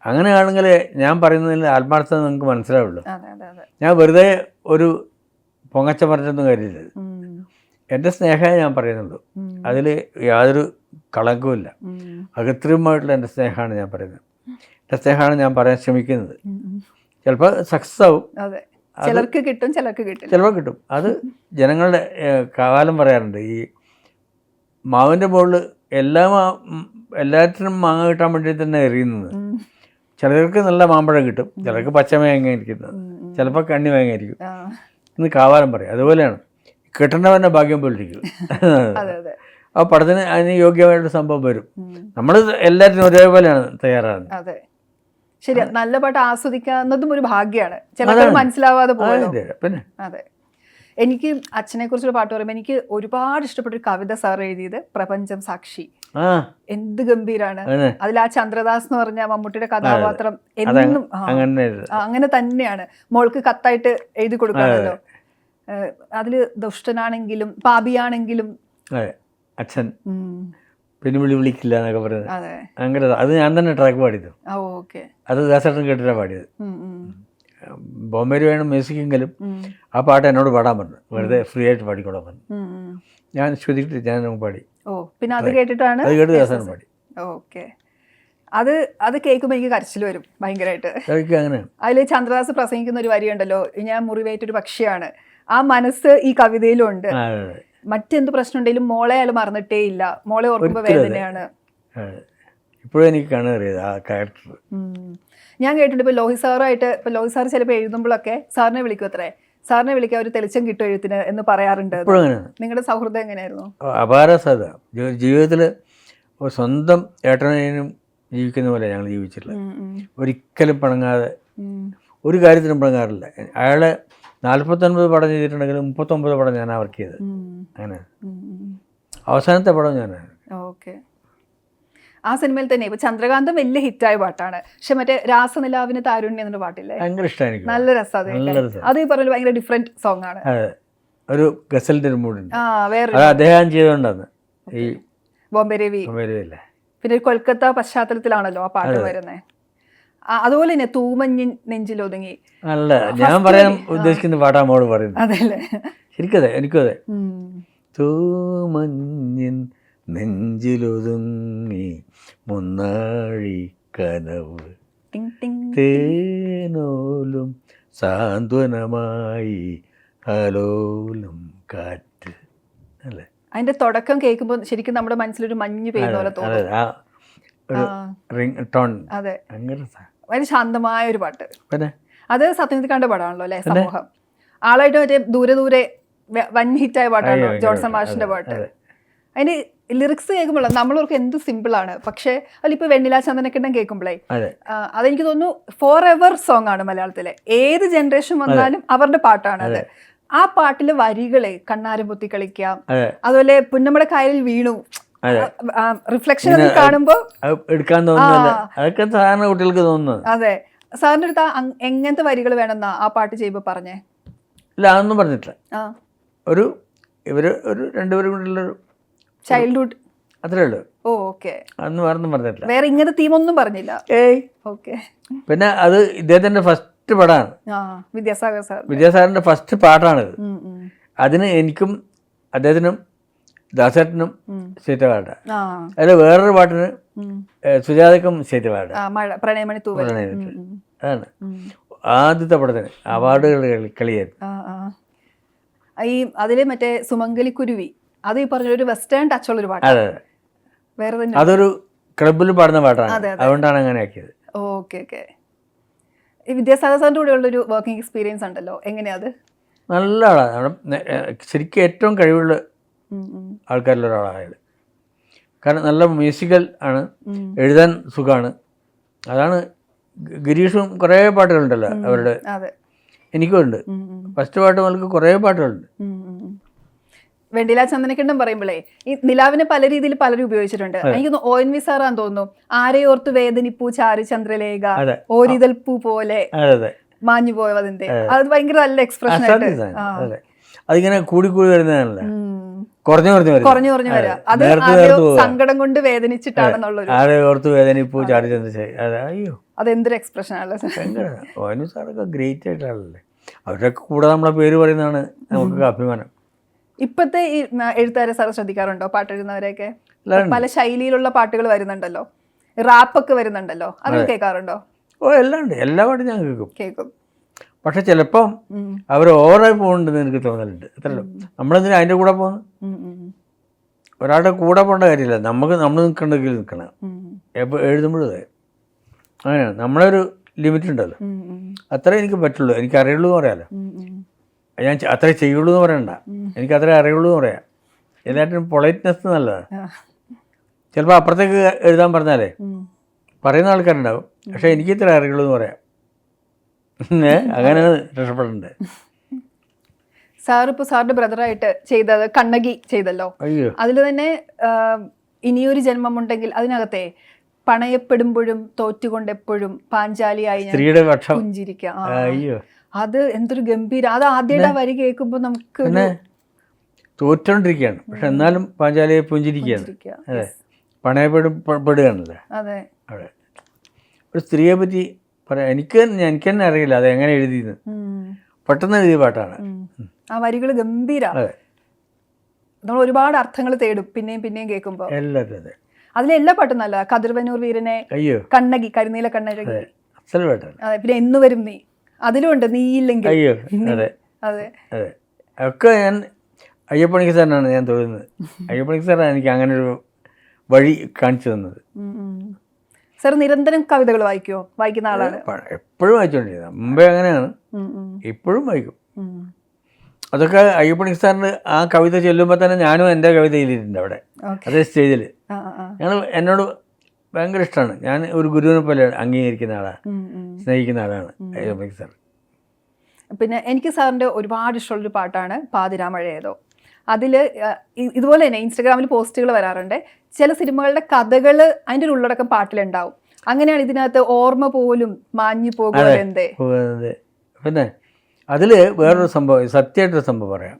അങ്ങനെയാണെങ്കിൽ ഞാൻ പറയുന്നതിൽ ആത്മാർത്ഥത നിങ്ങൾക്ക് മനസ്സിലാവുള്ളൂ. ഞാൻ വെറുതെ ഒരു പൊങ്ങച്ച പറഞ്ഞൊന്നും കാര്യമില്ല. എൻ്റെ സ്നേഹമേ ഞാൻ പറയുന്നുള്ളൂ. അതിൽ യാതൊരു കളങ്കവുമില്ല. അകൃത്രിമമായിട്ടുള്ള എൻ്റെ സ്നേഹമാണ് ഞാൻ പറയുന്നത്. എൻ്റെ സ്നേഹമാണ് ഞാൻ പറയാൻ ശ്രമിക്കുന്നത്. ചിലപ്പോൾ സക്സസ് ആവും, ചിലർക്ക് കിട്ടും, ചിലപ്പോൾ കിട്ടും. അത് ജനങ്ങളുടെ കാലം പറയാറുണ്ട്. ഈ മാവിൻ്റെ മുകളിൽ എല്ലാറ്റിനും മാങ്ങ കിട്ടാൻ വേണ്ടി തന്നെ എറിയുന്നത്. ചിലർക്ക് നല്ല മാമ്പഴം കിട്ടും, ചിലർക്ക് പച്ചമേങ്ങ ഇരിക്കുന്നത്, ചിലപ്പോൾ കണ്ണി മേങ്ങ ആയിരിക്കും. ഇന്ന് കാവാലം പറയും. അതുപോലെയാണ് കിട്ടേണ്ടവൻ്റെ ഭാഗ്യം പോലിരിക്കും. ആ പടത്തിന് അതിന് യോഗ്യമായിട്ട് സംഭവം വരും. നമ്മൾ എല്ലാറ്റിനും ഒരേപോലെയാണ് തയ്യാറാകുന്നത്. ശരി, നല്ല പാട്ട് ആസ്വദിക്കാവുന്നതും ഒരു ഭാഗ്യമാണ്. ചിലപ്പോൾ മനസ്സിലാവാതെ പോലും. പിന്നെ അതെ, എനിക്ക് അച്ഛനെ കുറിച്ചുള്ള പാട്ട് പറയുമ്പോൾ എനിക്ക് ഒരുപാട് ഇഷ്ടപ്പെട്ട ഒരു കവിത സാർ എഴുതിയത് പ്രപഞ്ചം സാക്ഷി. എന്ത് ഗംഭീരാണ്. അതിൽ ആ ചന്ദ്രദാസ് എന്ന് പറഞ്ഞ മമ്മൂട്ടിയുടെ കഥാപാത്രം എന്നും അങ്ങനെ തന്നെയാണ്. മോൾക്ക് കത്തായിട്ട് എഴുതി കൊടുക്കാമല്ലോ. അതില് ദുഷ്ടനാണെങ്കിലും പാപിയാണെങ്കിലും അച്ഛൻ പിന്നെ വിളിക്കില്ല എന്നൊക്കെ പറയുന്നത് അങ്ങനെ. അത് ഞാൻ തന്നെ ട്രാക്ക് പാടിയത്. അത് ദാസേട്ടൻ കേട്ടിട്ടാ പാടിയത്. ബോംബെ വേണം മ്യൂസിക്കെങ്കിലും ആ പാട്ട് എന്നോട് പാടാൻ പറഞ്ഞു. വെറുതെ ഫ്രീ ആയിട്ട് പാടിക്കോളാൻ പറഞ്ഞു. ഞാൻ ശ്രദ്ധിച്ചിട്ട് ഞാൻ പാടി. പിന്നെ അത് കേട്ടിട്ടാണ് അത് കേട്ട് ദാസേട്ടൻ പാടി. അത് കേൾക്കുമ്പോൾ എനിക്ക് കരച്ചിൽ വരും ഭയങ്കരമായിട്ട്. അങ്ങനെ അതിൽ ചന്ദ്രദാസ് പ്രസംഗിക്കുന്ന ഒരു വരിയുണ്ടല്ലോ, ഞാൻ മുറിവേറ്റൊരു പക്ഷിയാണ്. ആ മനസ്സ് ഈ കവിതയിലുണ്ട്. മറ്റെന്ത് പ്രശ്നം ഉണ്ടെങ്കിലും മോളെ അയാൾ മറന്നിട്ടേ ഇല്ല. മോളെ ഓർക്കുമ്പോൾ വേദനയാണ്. ഇപ്പോഴും എനിക്ക് കാണാറിയത് ആ ക്യാരക്ടർ. ഞാൻ കേട്ടിട്ടുണ്ട് ഇപ്പോൾ ലോഹി സാറുമായിട്ട്, ഇപ്പോൾ ലോഹി സാർ ചിലപ്പോൾ എഴുതുമ്പോഴൊക്കെ സാറിനെ വിളിക്കും അത്രേ. സാറിനെ വിളിക്കാൻ ഒരു തെളിച്ചം കിട്ടും എഴുത്തിന് എന്ന് പറയാറുണ്ട്. നിങ്ങളുടെ സൗഹൃദം എങ്ങനെയായിരുന്നു? അപാര സാധ്യത. ജീവിതത്തിൽ സ്വന്തം ഏട്ടനും ജീവിക്കുന്ന പോലെ ഞങ്ങൾ ജീവിച്ചിട്ടില്ല. ഒരിക്കലും പണങ്ങാതെ, ഒരു കാര്യത്തിനും പണങ്ങാറില്ല. അയാളെ 49 പടം ചെയ്തിട്ടുണ്ടെങ്കിലും 39 പടം ഞാനാ വർക്ക് ചെയ്തത്. അങ്ങനെ അവസാനത്തെ പടം ഞാനാണ്. ആ സിനിമയിൽ തന്നെ ഇപ്പൊ ചന്ദ്രകാന്തം വലിയ ഹിറ്റായ പാട്ടാണ്. പക്ഷെ മറ്റേ രാസനിലാവിന് താരുണ്യം എന്നൊരു പാട്ടില്ലേ, ഭയങ്കര ഇഷ്ടമാണ്. നല്ല രസം. അത് ഈ പറഞ്ഞ ഭയങ്കര ഡിഫറെന്റ് സോങ് ആണ്. ഒരു ഗസലിന്റെ ഒരു മൂഡ്. അദ്ദേഹം ചെയ്തുകൊണ്ടാണ് ഈ ബോംബെ രവി. പിന്നെ കൊൽക്കത്ത പശ്ചാത്തലത്തിലാണല്ലോ ആ പാട്ട് വരുന്നത്. അതുപോലെ തന്നെ തൂമഞ്ഞിൻ നെഞ്ചിലൊതുങ്ങി. അല്ല, ഞാൻ പറയാൻ ഉദ്ദേശിക്കുന്ന പാട്ടാ മോള് പറയുന്നത്. അതല്ലേ, ശരിക്കതെ, എനിക്കതെ. തൂമഞ്ഞിൻ നെഞ്ചിലൊതുങ്ങി മുന്നാഴി കനവ് തേനോലും സാന്ത്വനമായി ഹലോലും കാറ്റ്. അല്ലേ, അതിന്റെ തുടക്കം കേൾക്കുമ്പോൾ ശരിക്കും നമ്മുടെ മനസ്സിലൊരു മഞ്ഞ് പെയ്യുന്ന പോലെ തോന്നും. അതെ, വളരെ ശാന്തമായ ഒരു പാട്ട്. അത് സത്യജിത്ത് കണ്ട പാടാണല്ലോ അല്ലെ, സമൂഹം. ആളായിട്ട് മറ്റേ ദൂരെ ദൂരെ വൻ ഹിറ്റായ പാട്ടാണല്ലോ ജോൺസൺ മാഷിന്റെ പാട്ട്. അതിന് ലിറിക്സ് കേൾക്കുമ്പോൾ നമ്മളവർക്ക് എന്ത് സിമ്പിളാണ്. പക്ഷേ അതിലിപ്പോൾ വെണ്ണിലാ ചന്ദനക്കിണ്ണം കേൾക്കുമ്പോഴേ അതെനിക്ക് തോന്നുന്നു ഫോർ എവർ സോങ് ആണ് മലയാളത്തിലെ. ഏത് ജനറേഷൻ വന്നാലും അവരുടെ പാട്ടാണ് അത്. ആ പാട്ടിലെ വരികളെ കണ്ണാരം പൊത്തി കളിക്കാം, അതുപോലെ പുന്നമ്മടെ കായലിൽ വീണു, റിഫ്ലക്ഷൻ കാണുമ്പോ എടുക്കാൻ തോന്നുന്നില്ല. അതൊക്കെ സാധാരണ കുട്ടികൾക്ക് തോന്നുന്നത്. അതെ, സാറിന്റെ അടുത്ത് എങ്ങനത്തെ വരികൾ വേണമെന്നാ ആ പാട്ട് ചെയ്യുമ്പോ പറഞ്ഞേ? ഇല്ല, അതൊന്നും പറഞ്ഞിട്ടില്ല. ഒരു രണ്ടുപേരും കൂടെയുള്ളൊരു ചൈൽഡ്ഹുഡ് അത്രേ ഉള്ളൂ. ഓക്കെ, അതൊന്നും വേറൊന്നും പറഞ്ഞിട്ടില്ല. വേറെ ഇങ്ങനത്തെ തീമൊന്നും പറഞ്ഞില്ല. ഓക്കെ. പിന്നെ അത് ഇദ്ദേഹത്തിന്റെ ഫസ്റ്റ് പടമാണ്. വിദ്യാസാഗറിന്റെ ഫസ്റ്റ് പാട്ടാണിത്. അതിന് എനിക്കും അദ്ദേഹത്തിനും ദാസേട്ടനും സ്റ്റേറ്റ് അവാർഡ്. അതിൽ വേറൊരു പാട്ടിന് സുജാതക്കും സ്റ്റേറ്റ് അവാർഡ്. അതാണ് ആദ്യത്തെ പടത്തിന് അവാർഡുകൾ കളിയായിരുന്നു. ഈ അതില് മറ്റേ സുമംഗലിക്കുരുവി, അത് ഈ പറഞ്ഞൊരു വെസ്റ്റേൺ ടച്ചുള്ള ഒരു പാട്ടാണ്. വേറെ തന്നെ അതൊരു ക്ലബിൽ പാടുന്ന പാട്ടാണ്, അതുകൊണ്ടാണ് അങ്ങനെ ആക്കിയത്. ഓക്കെ. ഈ വിദ്യാസാഗർ സാറിന്റെ കൂടെ ഉള്ളൊരു വർക്കിംഗ് എക്സ്പീരിയൻസ് ഉണ്ടല്ലോ, എങ്ങനെയാ അത്? നല്ല ആളാണ്. ശരിക്കും ഏറ്റവും കഴിവുള്ള ആൾക്കാരിൽ ഒരാളാണ് അയാൾ. കാരണം നല്ല മ്യൂസിക്കൽ ആണ്, എഴുതാൻ സുഖമാണ്. അതാണ്. ഗിരീഷും കുറേ പാട്ടുകളുണ്ടല്ലോ അവരുടെ, എനിക്കും ഉണ്ട്. ഫസ്റ്റ് പാട്ട് മുതൽക്ക് കുറേ പാട്ടുകളുണ്ട്. വെണ്ടില ചന്ദനക്കിണ്ണം പറയുമ്പോഴേ ഈ നിലാവിനെ പല രീതിയിൽ പലരും ഉപയോഗിച്ചിട്ടുണ്ട്. എനിക്ക് ONV സാറാന്ന് തോന്നുന്നു, ആരെയോർത്ത് വേദനിപ്പൂ ചാരു ചന്ദ്രലേഖ ഓരിതൽ പൂ പോലെ മാഞ്ഞു പോയതിന്റെ, അത് ഭയങ്കര നല്ല എക്സ്പ്രഷൻ ആയിട്ട്. അതിങ്ങനെ കൂടി കൂടി വരുന്നതാണല്ലോ, കുറഞ്ഞു കുറഞ്ഞു വരാം. അത് സങ്കടം കൊണ്ട് വേദനിച്ചിട്ടാണെന്നുള്ളൊരു ആരെയോർത്ത് വേദനിപ്പൂ ചാരു ചന്ദ്രശേഖർ. അയ്യോ, അതെന്തൊരു എക്സ്പ്രഷൻ ആണല്ലോ. ONV സാറൊക്കെ ഗ്രേറ്റ് ആയിട്ടാണല്ലേ. അവരുടെയൊക്കെ കൂടെ നമ്മളെ പേര് പറയുന്നതാണ് നമുക്ക് അഭിമാനം. ഇപ്പത്തെ ഈ എഴുത്തുകാരെ സാർ ശ്രദ്ധിക്കാറുണ്ടോ? പാട്ടെഴുതുന്നവരെയൊക്കെ പല ശൈലിയിലുള്ള പാട്ടുകൾ വരുന്നുണ്ടല്ലോ, റാപ്പൊക്കെ വരുന്നുണ്ടല്ലോ, അത് കേൾക്കാറുണ്ടോ? എല്ലാം ഉണ്ട്, എല്ലാ പാട്ടും ഞാൻ കേൾക്കും. പക്ഷെ ചിലപ്പം അവർ ഓവറായി പോകുന്നുണ്ടെന്ന് എനിക്ക് തോന്നലുണ്ട്. അത്രല്ലോ, നമ്മളെന്തിനാ അതിൻ്റെ കൂടെ പോകുന്നു? ഒരാളുടെ കൂടെ പോകേണ്ട കാര്യമില്ല, നമ്മൾ നിൽക്കണ്ടെങ്കിൽ നിൽക്കണം. എപ്പോൾ എഴുതുമ്പോഴും അങ്ങനെയാണ്, നമ്മളൊരു ലിമിറ്റ് ഉണ്ടല്ലോ, അത്രേ എനിക്ക് പറ്റുള്ളൂ, എനിക്ക് അറിയുള്ളൂ എന്ന് പറയാമല്ലോ. ഞാൻ അത്രേ ചെയ്യുള്ളൂ എന്ന് പറയണ്ട, എനിക്ക് അത്രേ അറിയുള്ളൂ എന്ന് പറയാം. എല്ലാറ്റിനും പൊളൈറ്റ്നെസ് നല്ലതാണ്. ചിലപ്പോൾ അപ്പുറത്തേക്ക് എഴുതാൻ പറഞ്ഞാലേ പറയുന്ന ആൾക്കാരുണ്ടാവും, പക്ഷെ എനിക്ക് ഇത്ര അറിയുള്ളൂ എന്ന് പറയാം. അങ്ങനെ രക്ഷപ്പെടണ്ടേ. സാർ ഇപ്പോൾ സാറിന്റെ ബ്രദറായിട്ട് ചെയ്തത് കണ്ണകി ചെയ്തല്ലോ. അയ്യോ, അതിൽ തന്നെ ഇനിയൊരു ജന്മമുണ്ടെങ്കിൽ അതിനകത്തെ പണയപ്പെടുമ്പോഴും തോറ്റുകൊണ്ടെപ്പോഴും പാഞ്ചാലിയായി സ്ത്രീയുടെ പക്ഷം പുഞ്ചിരിക്കാം. അയ്യോ, അത് എന്തൊരു ഗംഭീര, അത് ആദ്യമായിട്ട് വരി കേൾക്കുമ്പോൾ നമുക്ക് തോറ്റോണ്ടിരിക്കുകയാണ്, പക്ഷെ എന്നാലും പാഞ്ചാലിയെ പുഞ്ചിരിക്കുകയാണ്. അതെ, പണയപ്പെടുകയാണല്ലേ. അതെ, അതെ. ഒരു സ്ത്രീയെ പറ്റി പറയാം, എനിക്ക് തന്നെ അറിയില്ല അത് എങ്ങനെ എഴുതിയെന്ന്. പെട്ടെന്ന് എഴുതിയ പാട്ടാണ്. ആ വരികൾ ഗംഭീര, നമ്മൾ ഒരുപാട് അർത്ഥങ്ങൾ തേടും പിന്നെയും പിന്നെയും കേൾക്കുമ്പോൾ. എല്ലാവരും അതെ, അതിലെല്ലാ പാട്ടും നല്ല. കതിർവനൂർ വീരനെ, അയ്യോ, കണ്ണകി, കരിനീല കണ്ണകി, അതെ. പിന്നെ എന്ന് വരും നീ, അതിലുണ്ട് നീയില്ലെങ്കിൽ. അയ്യോ, അതെ അതെ അതെ. ഒക്കെ ഞാൻ അയ്യപ്പണിക്ക് സാറിനാണ് ഞാൻ തോന്നുന്നത്. അയ്യപ്പണിക്ക് സാറാണ് എനിക്ക് അങ്ങനെ ഒരു വഴി കാണിച്ചു തന്നത്. സാർ നിരന്തരം കവിതകൾ വായിക്കുന്ന ആളാണ്? എപ്പോഴും വായിച്ചുകൊണ്ടിരുന്നത്. മുമ്പേ അങ്ങനെയാണ്, ഇപ്പോഴും വായിക്കും. അതൊക്കെ അയ്യപ്പണിക്ക് സാറിന് ആ കവിത ചൊല്ലുമ്പോൾ തന്നെ ഞാനും എൻ്റെ കവിത എഴുതിയിട്ടുണ്ട് അവിടെ, അതേ സ്റ്റേജിൽ. എന്നോട് ഭയങ്കര ഇഷ്ടമാണ്. ഞാൻ ഒരു ഗുരുവിനെ പോലെ അംഗീകരിക്കുന്ന ആളാണ്, സ്നേഹിക്കുന്ന ആളാണ് അയ്യപ്പണിക്ക് സാർ. പിന്നെ എനിക്ക് സാറിൻ്റെ ഒരുപാട് ഇഷ്ടമുള്ളൊരു പാട്ടാണ് പാതിരാമഴയേതോ. അതിൽ ഇതുപോലെ തന്നെ ഇൻസ്റ്റഗ്രാമിൽ പോസ്റ്റുകൾ വരാറുണ്ട്, ചില സിനിമകളുടെ കഥകൾ അതിൻ്റെ ഒരു ഉള്ളടക്കം പാട്ടിലുണ്ടാവും. അങ്ങനെയാണ് ഇതിനകത്ത് ഓർമ്മ പോലും മാഞ്ഞു പോകുന്നതെന്തേ. പിന്നെ അതിൽ വേറൊരു സംഭവം, സത്യമായിട്ടൊരു സംഭവം പറയാം.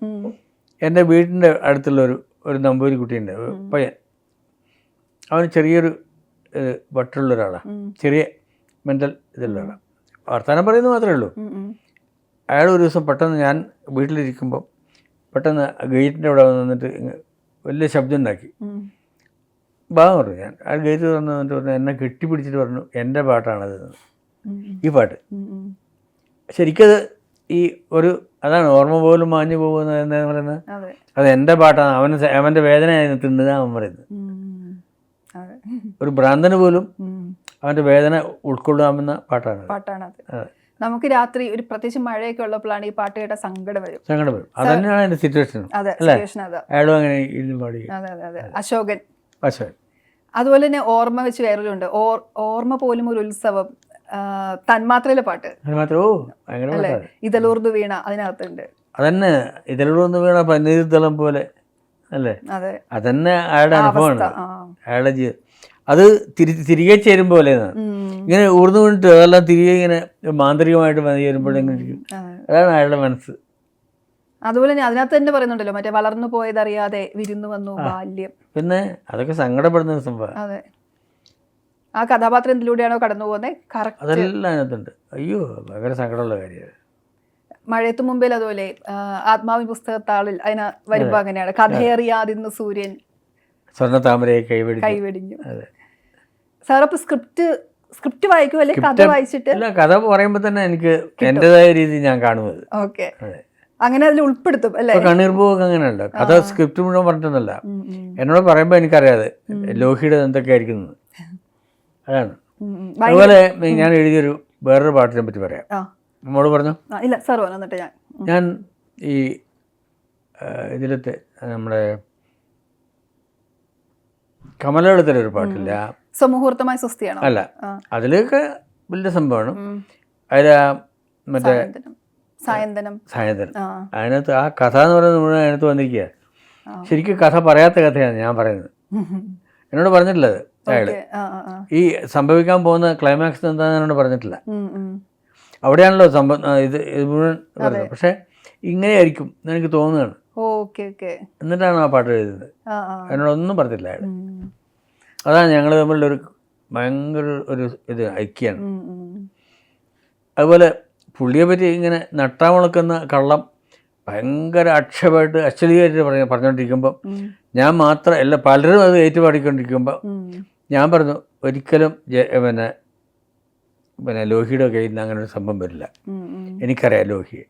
എൻ്റെ വീടിൻ്റെ അടുത്തുള്ള ഒരു നമ്പൂരി കുട്ടിയുണ്ട്, പയ്യൻ. അവന് ചെറിയൊരു വട്ടുള്ള ഒരാളാണ്, ചെറിയ മെൻ്റൽ ഇതുള്ള ആളാണ്. വർത്തമാനം പറയുന്നത് മാത്രമേ ഉള്ളൂ. അയാൾ ഒരു ദിവസം പെട്ടെന്ന് ഞാൻ വീട്ടിലിരിക്കുമ്പോൾ പെട്ടെന്ന് ഗേറ്റിൻ്റെ അവിടെ വന്നിട്ട് വലിയ ശബ്ദം ഉണ്ടാക്കി. ഭാഗം പറഞ്ഞു. ഞാൻ ആ ഗേറ്റ് തുറന്ന് വന്നിട്ട് പറഞ്ഞു, എന്നെ കെട്ടിപ്പിടിച്ചിട്ട് പറഞ്ഞു എൻ്റെ പാട്ടാണത്, ഈ പാട്ട്. ശരിക്കത് ഈ ഒരു അതാണ് ഓർമ്മ പോലും മാഞ്ഞു പോകുന്നത് എന്താ പറയുന്നത്, അത് എൻ്റെ പാട്ടാണ്. അവൻ്റെ വേദന തിന്നുക അവൻ പറയുന്നത്. ഒരു ഭ്രാന്തന് പോലും അവൻ്റെ വേദന ഉൾക്കൊള്ളാമെന്ന പാട്ടാണത്. നമുക്ക് രാത്രി ഒരു പ്രത്യേകിച്ച് മഴയൊക്കെ ഉള്ളപ്പോഴാണ് ഈ പാട്ട് കേട്ട സങ്കടം വരും. അത് തന്നെയാണ് എൻ്റെ സിറ്റുവേഷൻ. അയാളും അങ്ങനെ പാടി. അശോകൻ. അതുപോലെ തന്നെ ഓർമ്മ വെച്ച് വേറൊരുണ്ട്, ഓർമ്മ പോലും ഒരു ഉത്സവം, തന്മാത്രയിലെ പാട്ട് അല്ലേ, ഇതളൂർന്ന് വീണ അതിനകത്തുണ്ട്. അതന്നെ, ഇതളൂർന്ന് വീണ പന്നീർതളം പോലെ അല്ലേ, അതന്നെ അയാളുടെ അനുഭവമാണ്, അയാളുടെ ജീവിതം. അത് തിരികെ ചേരും പോലെ ഇങ്ങനെ ഊർന്നു വീണിട്ട് അതെല്ലാം തിരികെ ഇങ്ങനെ മാന്ത്രികമായിട്ട് ചേരുമ്പോഴെങ്കിലും അതാണ് അയാളുടെ മനസ്സ്. അതുപോലെ തന്നെ അതിനകത്ത് തന്നെ പറയുന്നുണ്ടല്ലോ, മറ്റേ വളർന്നു പോയതറിയാതെ വിരുന്നു വന്നു ബാല്യം. പിന്നെ അതൊക്കെ സങ്കടപ്പെടുന്ന സംഭവം. അതെ, ആ കഥാപാത്രം എന്തിലൂടെയാണോ കടന്നു പോകുന്നത് അതെല്ലാം അതിനകത്തുണ്ട്. അയ്യോ, ഭയങ്കര സങ്കടമുള്ള കാര്യമാണ്. മഴയത്തു മുമ്പിൽ അതുപോലെ ആത്മാവിൻ പുസ്തകത്താളിൽ അതിന് വരുമ്പോ അങ്ങനെയാണ്, കഥയറിയാതിന്ന് സൂര്യൻ സ്വർണ്ണ താമരയെ കൈവെടിഞ്ഞു. സാർ അപ്പൊ സ്ക്രിപ്റ്റ് വായിക്കും അല്ലെ കഥ വായിച്ചിട്ട്? അല്ല, കഥ പറയുമ്പോൾ തന്നെ എനിക്ക് എന്റേതായ രീതി ഞാൻ കാണുന്നത്. ഓക്കെ, അങ്ങനെ അതിൽ ഉൾപ്പെടുത്തും അല്ലെ? കണ്ണീർ പൂവൊക്കെ അങ്ങനെയുണ്ട്. കഥ സ്ക്രിപ്റ്റ് മുഴുവൻ പറഞ്ഞിട്ടൊന്നുമല്ല, എന്നോട് പറയുമ്പോൾ എനിക്കറിയാതെ ലോഹിയുടെ എന്തൊക്കെ ആയിരിക്കും അതാണ്. അതുപോലെ ഞാൻ എഴുതിയൊരു വേറൊരു പാട്ടിനെ പറ്റി പറയാം. നമ്മോട് പറഞ്ഞു. ഇല്ല സാർ വന്നിട്ട് ഞാൻ ഈ ഇതിലത്തെ നമ്മുടെ കമലദളത്തിലൊരു പാട്ടില്ല, സുമുഹൂർത്തമായ സ്വസ്തിയാണോ? അല്ല, അതിലൊക്കെ വലിയ സംഭവമാണ്. അതിൽ മറ്റേ സായന്തനം അതിനകത്ത് ആ കഥ എന്ന് പറയുന്നത് മുഴുവൻ അതിനകത്ത് വന്നിരിക്കുക. ശരിക്കും കഥ പറയാത്ത കഥയാണ് ഞാൻ പറയുന്നത്. എന്നോട് പറഞ്ഞിട്ടില്ല അത് അയാൾ. ഈ സംഭവിക്കാൻ പോകുന്ന ക്ലൈമാക്സ് എന്താണെന്ന് എന്നോട് പറഞ്ഞിട്ടില്ല. അവിടെയാണല്ലോ ഇത് മുഴുവൻ പറയുന്നത്. പക്ഷെ ഇങ്ങനെയായിരിക്കും എന്ന് എനിക്ക് തോന്നുകയാണ്. എന്നിട്ടാണ് ആ പാട്ട് എഴുതുന്നത്. എന്നോടൊന്നും പറഞ്ഞിട്ടില്ല അയാൾ. അതാണ് ഞങ്ങൾ തമ്മിലുള്ള ഒരു ഭയങ്കര ഒരു ഇത് ഐക്യമാണ്. അതുപോലെ പുള്ളിയെ പറ്റി ഇങ്ങനെ നട്ടാമുളക്കുന്ന കള്ളം ഭയങ്കര അക്ഷരമായിട്ട് അശ്ലീലമായിട്ട് പറഞ്ഞുകൊണ്ടിരിക്കുമ്പോൾ ഞാൻ മാത്രം അല്ല, പലരും അത് ഏറ്റുപാടിക്കൊണ്ടിരിക്കുമ്പോൾ ഞാൻ പറഞ്ഞു ഒരിക്കലും പിന്നെ ലോഹിയുടെ കയ്യിൽ നിന്ന് അങ്ങനെ ഒരു സംഭവം വരില്ല. എനിക്കറിയാം ലോഹിയെ,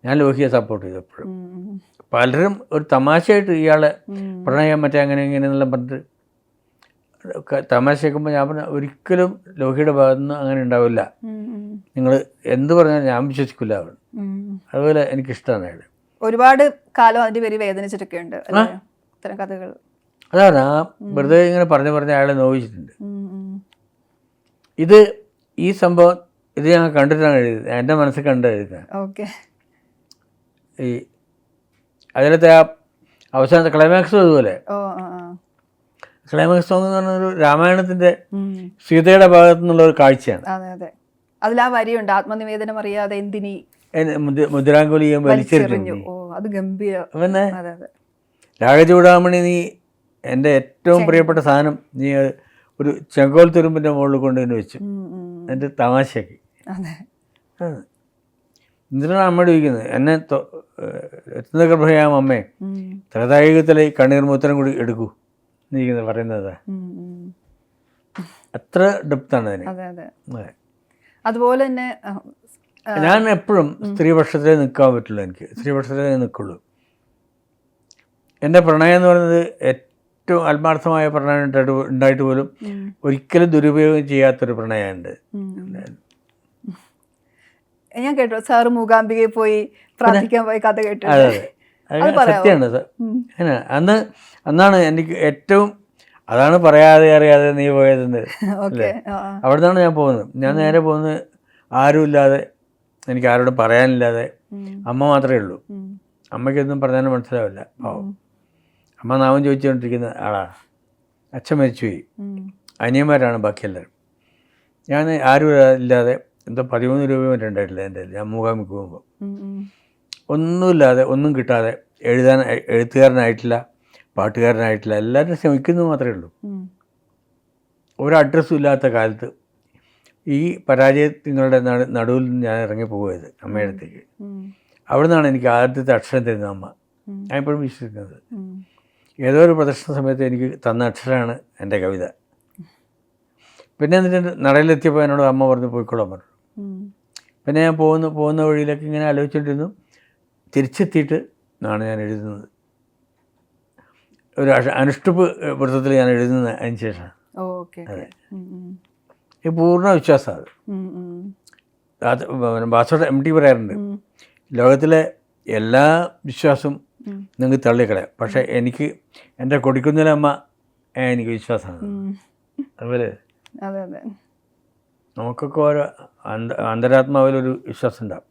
ഞാൻ ലോഹിയെ സപ്പോർട്ട് ചെയ്തു എപ്പോഴും. പലരും ഒരു തമാശയായിട്ട് ഇയാളെ പ്രണയം മറ്റേ അങ്ങനെ ഇങ്ങനെയെന്നെല്ലാം പറഞ്ഞിട്ട് തമാശ കേൾക്കുമ്പോൾ ഞാൻ പറഞ്ഞ ഒരിക്കലും ലോഹിയുടെ ഭാഗത്തു നിന്ന് അങ്ങനെ ഉണ്ടാവില്ല, നിങ്ങൾ എന്ത് പറഞ്ഞാലും ഞാൻ വിശ്വസിക്കില്ല അവൾ. അതുപോലെ എനിക്കിഷ്ടമാണ് അയാൾ. ഒരുപാട് കാലം അതിൻ്റെ പേര് വേദനിച്ചിട്ടൊക്കെ ഉണ്ട് ഇത്തരം കഥകൾ. അതാണ് ആ വെറുതെ ഇങ്ങനെ പറഞ്ഞ് അയാളെ നോവിച്ചിട്ടുണ്ട്. ഈ സംഭവം ഇത് ഞാൻ കണ്ടിട്ടാണ് എഴുതിയത്, എൻ്റെ മനസ്സിൽ കണ്ട് എഴുതുന്നത്. ഈ അതിലത്തെ ആ അവസാനത്തെ ക്ലൈമാക്സും അതുപോലെ. ക്ലൈമാക്സ് സോങ് എന്ന് പറഞ്ഞൊരു രാമായണത്തിന്റെ സീതയുടെ ഭാഗത്തു നിന്നുള്ള ഒരു കാഴ്ചയാണ്. അതിൽ ആ വരിയുണ്ട്, ആത്മനിവേദനം അറിയാതെ എന്തിനീ മുദ്രാങ്കുലിയും വലിച്ചെറിഞ്ഞു. പിന്നെ രാഗചൂടാമണി, നീ എൻ്റെ ഏറ്റവും പ്രിയപ്പെട്ട സാധനം, നീ ഒരു ചെങ്കോൽ തുരുമ്പിൻ്റെ മുകളിൽ കൊണ്ടുവന്ന് വെച്ചു എൻ്റെ തമാശയാക്കി. എന്തിനാണ് അമ്മ ചോദിക്കുന്നത്, എന്നെ രത്നഗർഭയാം അമ്മേ ത്രതായുഗത്തിലെ കണ്ണീർമൂത്രം കൂടി എടുക്കൂ എന്നിരിക്കുന്നത് പറയുന്നത്. അത്ര ഡെപ്താണ് അതിന്. അതുപോലെ തന്നെ ഞാൻ എപ്പോഴും സ്ത്രീപക്ഷത്തിലേ നിൽക്കാൻ പറ്റുള്ളൂ, എനിക്ക് സ്ത്രീപക്ഷത്തിലേ നിൽക്കുള്ളൂ. എൻ്റെ പ്രണയം എന്ന് പറയുന്നത് ഏറ്റവും ആത്മാർത്ഥമായ പ്രണയം ഉണ്ടായിട്ട് പോലും ഒരിക്കലും ദുരുപയോഗം ചെയ്യാത്തൊരു പ്രണയമുണ്ട്. ഞാൻ കേട്ടോ സാറ് മൂകാംബികയിൽ പോയി പ്രാർത്ഥിക്കാൻ പോയി കഥ കേട്ടു. സത്യമാണ് സാർ. അന്നാണ് എനിക്ക് ഏറ്റവും, അതാണ് പറയാതെ അറിയാതെ നീ പോയതെന്ന് അല്ലേ, അവിടെ നിന്നാണ് ഞാൻ പോകുന്നത്. ഞാൻ നേരെ പോകുന്നത് ആരുമില്ലാതെ, എനിക്ക് ആരോടും പറയാനില്ലാതെ. അമ്മ മാത്രമേ ഉള്ളൂ. അമ്മയ്ക്കൊന്നും പറഞ്ഞാലും മനസ്സിലാവില്ല. അമ്മ നാമം ചോദിച്ചുകൊണ്ടിരിക്കുന്ന ആളാണ്. അച്ഛൻ മരിച്ചുപോയി, അനിയന്മാരാണ് ബാക്കിയെല്ലാവരും. ഞാൻ ആരും ഇല്ലാതെ എന്തോ 13 രൂപ മറ്റേ ഉണ്ടായിട്ടില്ല എൻ്റെ. ഞാൻ മൂകാംബിക്ക് പോകുമ്പോൾ ഒന്നുമില്ലാതെ, ഒന്നും കിട്ടാതെ, എഴുത്തുകാരനായിട്ടില്ല, പാട്ടുകാരനായിട്ടില്ല, എല്ലാവരും ശ്രമിക്കുന്നത് മാത്രമേ ഉള്ളൂ. ഒരു അഡ്രസ്സും ഇല്ലാത്ത കാലത്ത് ഈ പരാജയങ്ങളുടെ നടുവിൽ നിന്ന് ഞാൻ ഇറങ്ങി പോയത് അമ്മയുടെ അടുത്തേക്ക്. അവിടെ നിന്നാണ് എനിക്ക് ആദ്യത്തെ അക്ഷരം തരുന്നത് അമ്മ. ഞാൻ ഇപ്പോഴും വിശ്വസിക്കുന്നത്. ഏതോ ഒരു പ്രദർശന സമയത്ത് എനിക്ക് തന്ന അക്ഷരമാണ് എൻ്റെ കവിത. പിന്നെ എന്നിട്ട് നടയിലെത്തിയപ്പോൾ എന്നോട് അമ്മ പറഞ്ഞു പോയിക്കോളാൻ പറഞ്ഞു. പിന്നെ ഞാൻ പോകുന്ന വഴിയിലൊക്കെ ഇങ്ങനെ ആലോചിച്ചുകൊണ്ടിരുന്നു. തിരിച്ചെത്തിയിട്ട് ആണ് ഞാൻ എഴുതുന്നത്. ഒരു അനുഷ്ഠുപ്പ് വൃത്തത്തിൽ ഞാൻ എഴുതുന്നത് അതിന് ശേഷമാണ്. അതെ, ഈ പൂർണ്ണ വിശ്വാസമാണ് അത്. ബാസോട്ട MT പറയാറുണ്ട്, ലോകത്തിലെ എല്ലാ വിശ്വാസവും നിങ്ങൾക്ക് തള്ളിക്കളയാം, പക്ഷേ എനിക്ക് എൻ്റെ കൊടിക്കുന്നിലമ്മ എനിക്ക് വിശ്വാസമാണ്. അതുപോലെ നമുക്കൊക്കെ ഓരോ അന്തരാത്മാവിലൊരു വിശ്വാസം ഉണ്ടാവും.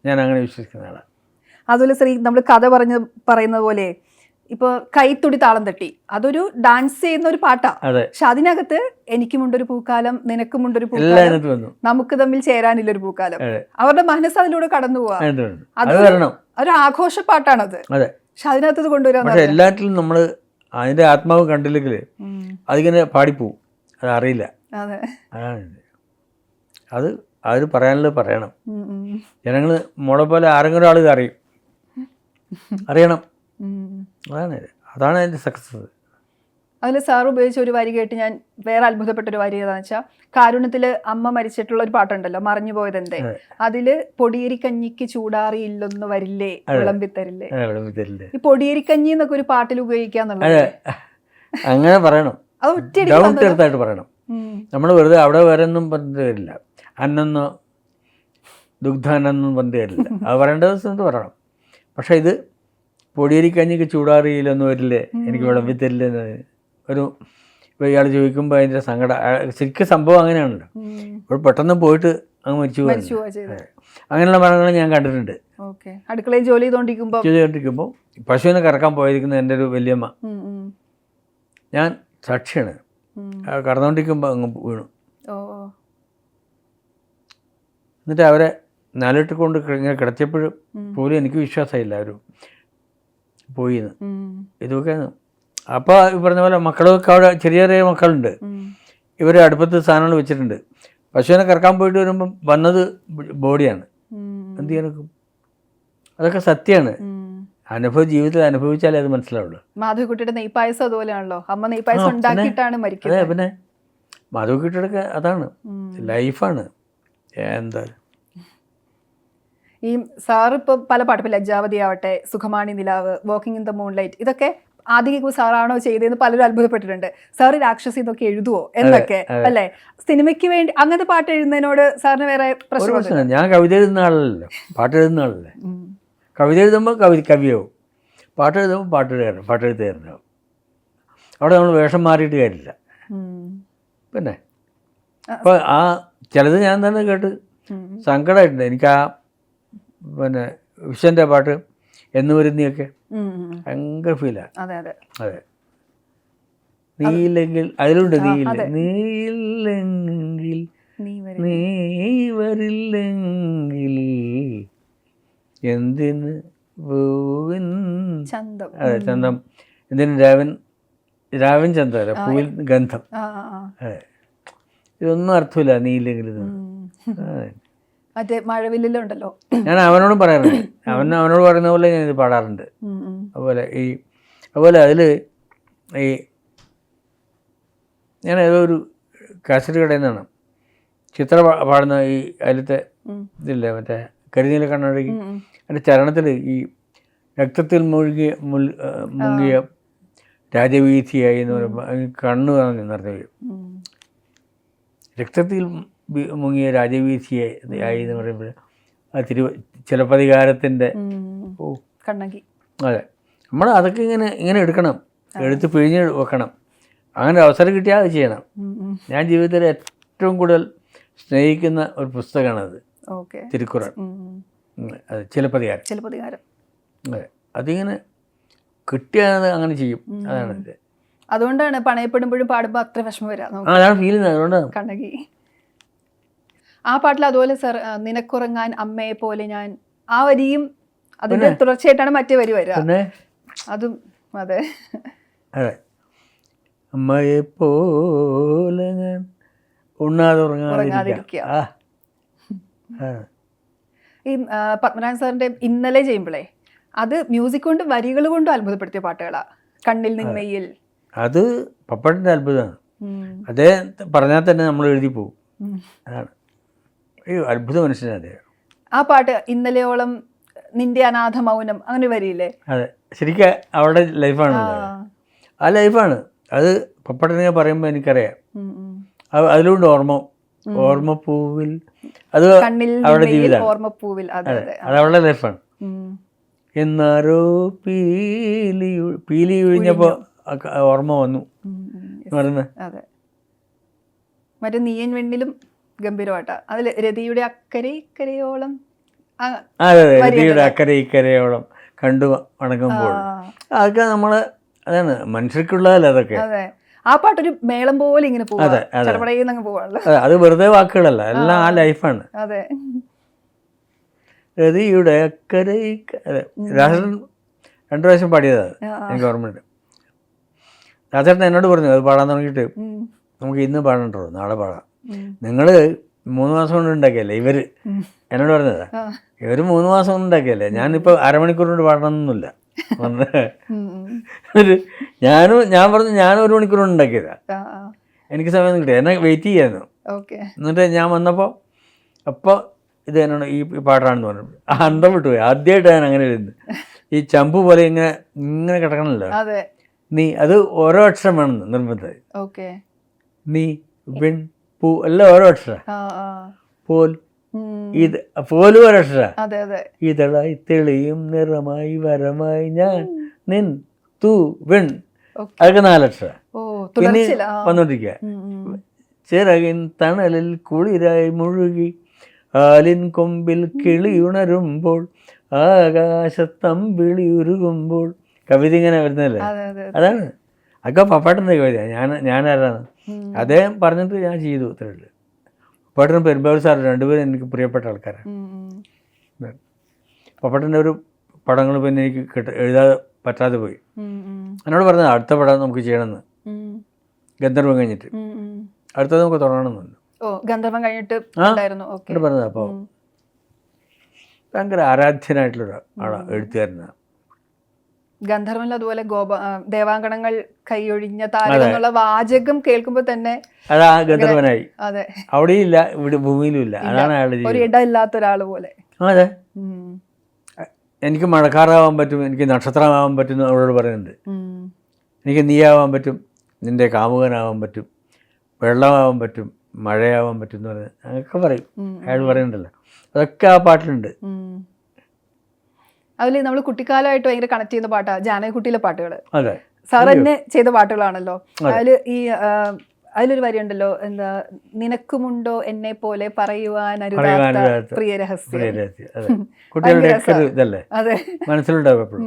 ഞാൻ അങ്ങനെ വിശ്വസിക്കുന്ന ആളാണ്. അതുപോലെ ശ്രീ നമ്മൾ കഥ പറയുന്നത് പോലെ ഇപ്പോൾ കൈത്തുടി താളം തട്ടി അതൊരു ഡാൻസ് ചെയ്യുന്ന ഒരു പാട്ടാ. പക്ഷെ അതിനകത്ത് എനിക്കുമുണ്ടൊരു പൂക്കാലം, നിനക്കുമുണ്ടൊരു പൂക്കാലം, നമുക്ക് തമ്മിൽ ചേരാനില്ലൊരു പൂക്കാലം, അവരുടെ മനസ്സ് അതിലൂടെ കടന്നു പോവാ. ഒരു ആഘോഷ പാട്ടാണത്. പക്ഷെ അതിനകത്ത് ഇത് കൊണ്ടുവരാൻ എല്ലാറ്റിലും നമ്മൾ അതിന്റെ ആത്മാവ് കണ്ടില്ലെങ്കിൽ അതിങ്ങനെ പാടിപ്പോവും, അത് അറിയില്ല. അതാണ് അത് പറയാനുള്ളത് പറയണം. ജനങ്ങൾ മോളെ പോലെ ആരെങ്കിലും ആൾ അറിയണം. അതാണ് അതിൻ്റെ സക്സസ്. അതിൽ സാർ ഉപയോഗിച്ച ഒരു വരി കേട്ട് ഞാൻ വേറെ അത്ഭുതപ്പെട്ടൊരു വരി ഏതാണെന്ന് വെച്ചാൽ, കാരുണ്യത്തിൽ അമ്മ മരിച്ചിട്ടുള്ള ഒരു പാട്ടുണ്ടല്ലോ, മറിഞ്ഞു പോയതെന്തേ, അതില് പൊടിയേരിക്കഞ്ഞിക്ക് ചൂടാറിയില്ലൊന്ന് വരില്ലേ വിളമ്പിത്തരില്ലേ. ഈ പൊടിയേരിക്കഞ്ഞി എന്നൊക്കെ ഒരു പാട്ടിൽ ഉപയോഗിക്കാന്നുള്ളത് അങ്ങനെ പറയണം, ഡൗട്ടായിട്ട് പറയണം. നമ്മൾ വെറുതെ അവിടെ വരെയൊന്നും പറഞ്ഞിട്ട് വരില്ല, അന്നൊന്നോ ദുഗ്ധാനെന്നും പറഞ്ഞിട്ട് വരില്ല, അത് പറയേണ്ട ദിവസം പറയണം. പക്ഷെ ഇത് പൊടിയേരിക്കഞ്ഞിക്ക് ചൂടാറിയില്ലെന്ന് വരില്ലേ, എനിക്ക് വിളമ്പിത്തരില്ലെന്ന് ഒരു ഇയാൾ ചോദിക്കുമ്പോൾ അതിൻ്റെ സങ്കടം. ശരിക്കും സംഭവം അങ്ങനെയാണല്ലോ, ഇപ്പോൾ പെട്ടെന്ന് പോയിട്ട് അങ്ങ് മരിച്ചു പോകുന്നത്. അങ്ങനെയുള്ള മരണങ്ങൾ ഞാൻ കണ്ടിട്ടുണ്ട്. ഓക്കെ. അടുക്കളയിൽ ജോലി ചെയ്തുകൊണ്ടിരിക്കുമ്പോൾ പശുവിനെ കറക്കാൻ പോയിരിക്കുന്ന എൻ്റെ ഒരു വല്യമ്മ, ഞാൻ സാക്ഷിയാണ്, കറന്നുകൊണ്ടിരിക്കുമ്പോൾ അങ്ങ് വീണു. എന്നിട്ട് അവരെ നാലിട്ട് കൊണ്ട് ഇങ്ങനെ കിടത്തിയപ്പോഴും പോലും എനിക്ക് വിശ്വാസമില്ല അവർ പോയിന്ന്. ഇതൊക്കെയാണ്. അപ്പോൾ ഈ പറഞ്ഞ പോലെ മക്കളൊക്കെ അവിടെ ചെറിയ ചെറിയ മക്കളുണ്ട്, ഇവർ അടുപ്പത്ത് സാധനങ്ങൾ വെച്ചിട്ടുണ്ട്. പശുവിനെ കറക്കാൻ പോയിട്ട് വരുമ്പം വന്നത് ബോഡിയാണ്. എന്ത് ചെയ്യാനൊക്കെ? അതൊക്കെ സത്യമാണ്. ജീവിതത്തിൽ അനുഭവിച്ചാലേ അത് മനസ്സിലാവുള്ളൂ. മാധവിക്കുട്ടിയുടെ നെയ്പായസം അതുപോലെയാണല്ലോ, അമ്മ നെയ്പായസം ഉണ്ടാക്കിയിട്ടാണ് മരിക്കുന്നത്. പിന്നെ മാധവിക്കുട്ടിയുടെ അതാണ് ലൈഫാണ്. എന്താ ഈ സാറ് ഇപ്പോൾ പല പാട്ടും ലജ്ജാവതി ആവട്ടെ, സുഖമാണി നിലാവ്, വാക്കിംഗ് ഇൻ ദ മൂൺലൈറ്റ്, ഇതൊക്കെ ആദ്യം സാറാണോ ചെയ്തതെന്ന് പലരും അത്ഭുതപ്പെട്ടിട്ടുണ്ട്. സാറ് രാക്ഷസി ഇതൊക്കെ എഴുതുവോ എന്നൊക്കെ അല്ലേ? സിനിമയ്ക്ക് വേണ്ടി അങ്ങനത്തെ പാട്ട് എഴുതുന്നതിനോട് സാറിന് വേറെ പ്രശ്നമില്ല? ഞാൻ കവിത എഴുതുന്ന ആളല്ലോ, പാട്ട് എഴുതുന്ന ആളല്ലേ. കവിത എഴുതുമ്പോൾ കവിയാവും, പാട്ട് എഴുതുമ്പോൾ പാട്ടെഴുത്തുകാരനാവും. അവിടെ നമ്മൾ വേഷം മാറിയിട്ട് കാര്യമില്ല. പിന്നെ അപ്പോൾ ആ ചിലത് ഞാൻ തന്നെ കേട്ട് സങ്കടമായിട്ടുണ്ട് എനിക്ക്. പിന്നെ വിഷൻ്റെ പാട്ട് എന്ന് വരുന്നൊക്കെ ഭയങ്കര ഫീലാണ്. അതെ, നീയില്ലെങ്കിൽ അതിലുണ്ട്, നീയില്ലെങ്കിൽ നീ വരില്ലെങ്കിൽ എന്തിന് പൂവിൻ ചന്തം, അതെ ചന്തം, എന്തിന് രാവൻ ചന്തം അല്ല, പൂവിൻ ഗന്ധം. അതെ, ഇതൊന്നും അർത്ഥമില്ല നീയില്ലെങ്കിൽ. മറ്റേ മഴവില്ലുണ്ടല്ലോ, ഞാൻ അവനോടും പറയാറുണ്ട്, അവനോട് പറയുന്ന പോലെ ഞാൻ ഇത് പാടാറുണ്ട്. അതുപോലെ അതിൽ ഈ ഞാൻ ഏതോ ഒരു കാസറ്റ് കടയിൽ നിന്നാണ് ചിത്ര പാടുന്ന ഈ അതിലത്തെ ഇതില്ലേ, മറ്റേ കരിനീല കണ്ണഴകി, അതിൻ്റെ ചരണത്തിൽ ഈ രക്തത്തിൽ മുങ്ങിയ രാജവീഥിയായി എന്ന് പറയുമ്പോൾ കണ്ണു നിറഞ്ഞു വരും. രക്തത്തിൽ മുങ്ങിയ രാജവീഥിയായി എന്ന് പറയുമ്പോൾ ആ ചിലപ്പതികാരത്തിൻ്റെ കണ്ണകി. അതെ, നമ്മൾ അതൊക്കെ ഇങ്ങനെ എടുക്കണം, എടുത്ത് പിഴിഞ്ഞ് വെക്കണം. അങ്ങനെ അവസരം കിട്ടിയാൽ അത് ചെയ്യണം. ഞാൻ ജീവിതത്തിൽ ഏറ്റവും കൂടുതൽ സ്നേഹിക്കുന്ന ഒരു പുസ്തകമാണത്, തിരുക്കുറൾ. അത് ചിലപ്പതികാരം. അതെ, അതിങ്ങനെ കിട്ടിയാൽ അങ്ങനെ ചെയ്യും. അതാണ് ഇത്. അതുകൊണ്ടാണ് പണയപ്പെടുമ്പോഴും പാടുമ്പോൾ അത്ര വിഷമം വരാം. അതാണ് ഫീൽ ചെയ്യുന്നത്. അതുകൊണ്ടാണ് കണ്ണകി. ആ പാട്ടിൽ അതുപോലെ സർ, നിനക്കുറങ്ങാൻ അമ്മയെ പോലെ ഞാൻ, ആ വരിയും അതിന്റെ തുടർച്ചയായിട്ടാണ് മറ്റേ വരി വരിക. അതും അതെ അതെ, അമ്മയെ പോലെ ഞാൻ ഉണ്ണാതെ ഉറങ്ങാതിരിക്കുക. ഈ പത്മനാഭൻ സാറിന്റെ ഇന്നലെ ചെയ്യുമ്പോഴേ അത് മ്യൂസിക് കൊണ്ട് വരികൾ കൊണ്ടും അത്ഭുതപ്പെടുത്തിയ പാട്ടുകളാ. കണ്ണിൽ നിന്മയിൽ അത് പപ്പട്ടിന്റെ അത്ഭുതമാണ്. അതേ പറഞ്ഞാൽ തന്നെ നമ്മൾ എഴുതി പോകും. അതാണ് അത്ഭുത മനുഷ്യനതെ. ആ പാട്ട് ഇന്നലെയോളം നിന്റെ അനാഥ മൗനം അങ്ങനെ വരിയില്ലേ? അതെ, ശരിക്കും അവരുടെ ലൈഫാണ്. ആ ലൈഫാണ് അത്. പപ്പടനെ പറയുമ്പോൾ എനിക്കറിയാം. അതിലുണ്ട് ഓർമ്മപ്പൂവിൽ, അത് അവരുടെ ജീവിതമാണ്, അത് അവരുടെ ലൈഫാണ്. എന്നാരോ പീലി ഒഴിഞ്ഞപ്പോൾ ഓർമ്മ വന്നു പറയുന്നത്. അതെ, മറ്റേ നീയൻ വെണ്ണിലും ഗംഭീരമായിട്ടാ. അതിൽ രതിയുടെ അക്കരെ ഇക്കരയോളം, അതെ രതിയുടെ അക്കരെ ഇക്കരയോളം കണ്ടു വണങ്ങുമ്പോൾ, അതൊക്കെ നമ്മൾ അതാണ് മനുഷ്യർക്കുള്ളതല്ല അതൊക്കെ. അതെ, ആ പാട്ടൊരു മേളം പോലെ ഇങ്ങനെ പോവാണല്ലോ. അത് വെറുതെ വാക്കുകളല്ല, എല്ലാം ആ ലൈഫാണ്. അതെ, രതിയുടെ അക്കരെ. അതെ, രാജേട്ടൻ 2 പ്രാവശ്യം പാടിയതാണ് എനിക്ക് ഓർമ്മയുണ്ട്. രാജേട്ടൻ എന്നോട് പറഞ്ഞു അത് പാടാൻ തുടങ്ങിയിട്ട് നമുക്ക് ഇന്ന് പാടണ്ടോ, നാളെ പാടാം. നിങ്ങൾ 3 മാസം കൊണ്ട് ഉണ്ടാക്കിയല്ലേ ഇവര് എന്നോട് പറഞ്ഞതാ. ഇവര് 3 മാസം കൊണ്ട് ഉണ്ടാക്കിയല്ലേ, ഞാനിപ്പോൾ അരമണിക്കൂർ കൊണ്ട് പാടണമെന്നൊന്നുമില്ല. ഞാൻ പറഞ്ഞു ഞാൻ 1 മണിക്കൂർ കൊണ്ട് ഉണ്ടാക്കിയതാ, എനിക്ക് സമയം കിട്ടിയ, എന്നെ വെയിറ്റ് ചെയ്യായിരുന്നു. എന്നിട്ട് ഞാൻ വന്നപ്പോൾ അപ്പോൾ ഇത് എന്നോട് ഈ പാട്ടാണെന്ന് പറഞ്ഞു. അന്തം വിട്ടുപോയി. ആദ്യമായിട്ട് ഞാൻ അങ്ങനെ എഴുതുന്നത്. ഈ ചമ്പ് പോലെ ഇങ്ങനെ കിടക്കണമല്ലോ നീ, അത് ഓരോ അക്ഷരം വേണമെന്ന് നിർബന്ധം. നീ വിൺ പൂ എല്ലാം ഓരോ അക്ഷര. പോൽ ഇത് പോലും ഓരോ അക്ഷര. ഇതളായി തെളിയും നിറമായി വരമായി ഞാൻ നിൻ തൂ വിൺ, അതൊക്കെ 4 അക്ഷര. പിന്നെ വന്നോണ്ടിരിക്കുക. ചിറകിൻ തണലിൽ കുളിരായി മുഴുകി ആലിൻ കൊമ്പിൽ കിളിയുണരുമ്പോൾ ആകാശത്തമ്പിളി ഉരുകുമ്പോൾ കവിത ഇങ്ങനെ വരുന്നതല്ലേ. അതാണ് അതൊക്കെ പപ്പാട്ടൻ്റെ കവിത. ഞാനാരാണ് അദ്ദേഹം പറഞ്ഞിട്ട് ഞാൻ ചെയ്തു. ഇത്രയുള്ളൂ. പപ്പാട്ടനും പെരുമ്പാവൂർ സാർ രണ്ടുപേരും എനിക്ക് പ്രിയപ്പെട്ട ആൾക്കാരാണ്. പപ്പാട്ടൻ്റെ ഒരു പടങ്ങൾ പിന്നെ എനിക്ക് എഴുതാതെ പറ്റാതെ പോയി. എന്നോട് പറഞ്ഞത് അടുത്ത പടം നമുക്ക് ചെയ്യണമെന്ന്, ഗന്ധർവം കഴിഞ്ഞിട്ട് അടുത്തത് നമുക്ക് തുടങ്ങണമെന്നുണ്ട്. ഗന്ധർവം കഴിഞ്ഞിട്ട് പറഞ്ഞത്. അപ്പോൾ ഭയങ്കര ആരാധ്യനായിട്ടുള്ള ആളാണ്, എഴുത്തുകാരനാണ്. ഗന്ധർവനിൽ അതുപോലെ ദേവാങ്കണങ്ങൾ കൈയൊഴിഞ്ഞ താരം എന്നുള്ള വാചകം കേൾക്കുമ്പോൾ തന്നെ അതാ ഗന്ധർവനായി. അതെ, അവിടെയും ഇല്ല, ഇവിടെ ഭൂമിയിലും ഇല്ല. അതാണ് അയാളുടെ ഒരു ഇടമില്ലാത്ത ഒരാൾ പോലെ. അതെ, എനിക്ക് മഴക്കാറാവാൻ പറ്റും, എനിക്ക് നക്ഷത്രമാവാൻ പറ്റും എന്ന് അവളോട് പറയുന്നുണ്ട്. എനിക്ക് നീയാവാൻ പറ്റും, നിന്റെ കാമുകനാവാൻ പറ്റും, വെള്ളമാവാൻ പറ്റും, മഴയാവാൻ പറ്റും എന്ന് പറഞ്ഞ് അങ്ങനെയൊക്കെ പറയും. അയാൾ പറയുന്നുണ്ടല്ലോ, അതൊക്കെ ആ പാട്ടിലുണ്ട്. അതിൽ നമ്മൾ കുട്ടിക്കാലമായിട്ട് ഭയങ്കര കണക്ട് ചെയ്യുന്ന പാട്ടാണ് ജാനകിക്കുട്ടിയിലെ പാട്ടുകൾ. അതെ, സാർ തന്നെ ചെയ്ത പാട്ടുകളാണല്ലോ. അതിലൊരു വരി ഉണ്ടല്ലോ, എന്താ, നിനക്കുമുണ്ടോ എന്നെ പോലെ പറയുവാൻ അരുതാത്ത പ്രിയ രഹസ്യം. കുട്ടികളുടെ ഇതല്ലേ മനസ്സിലുണ്ടാവും എപ്പോഴും,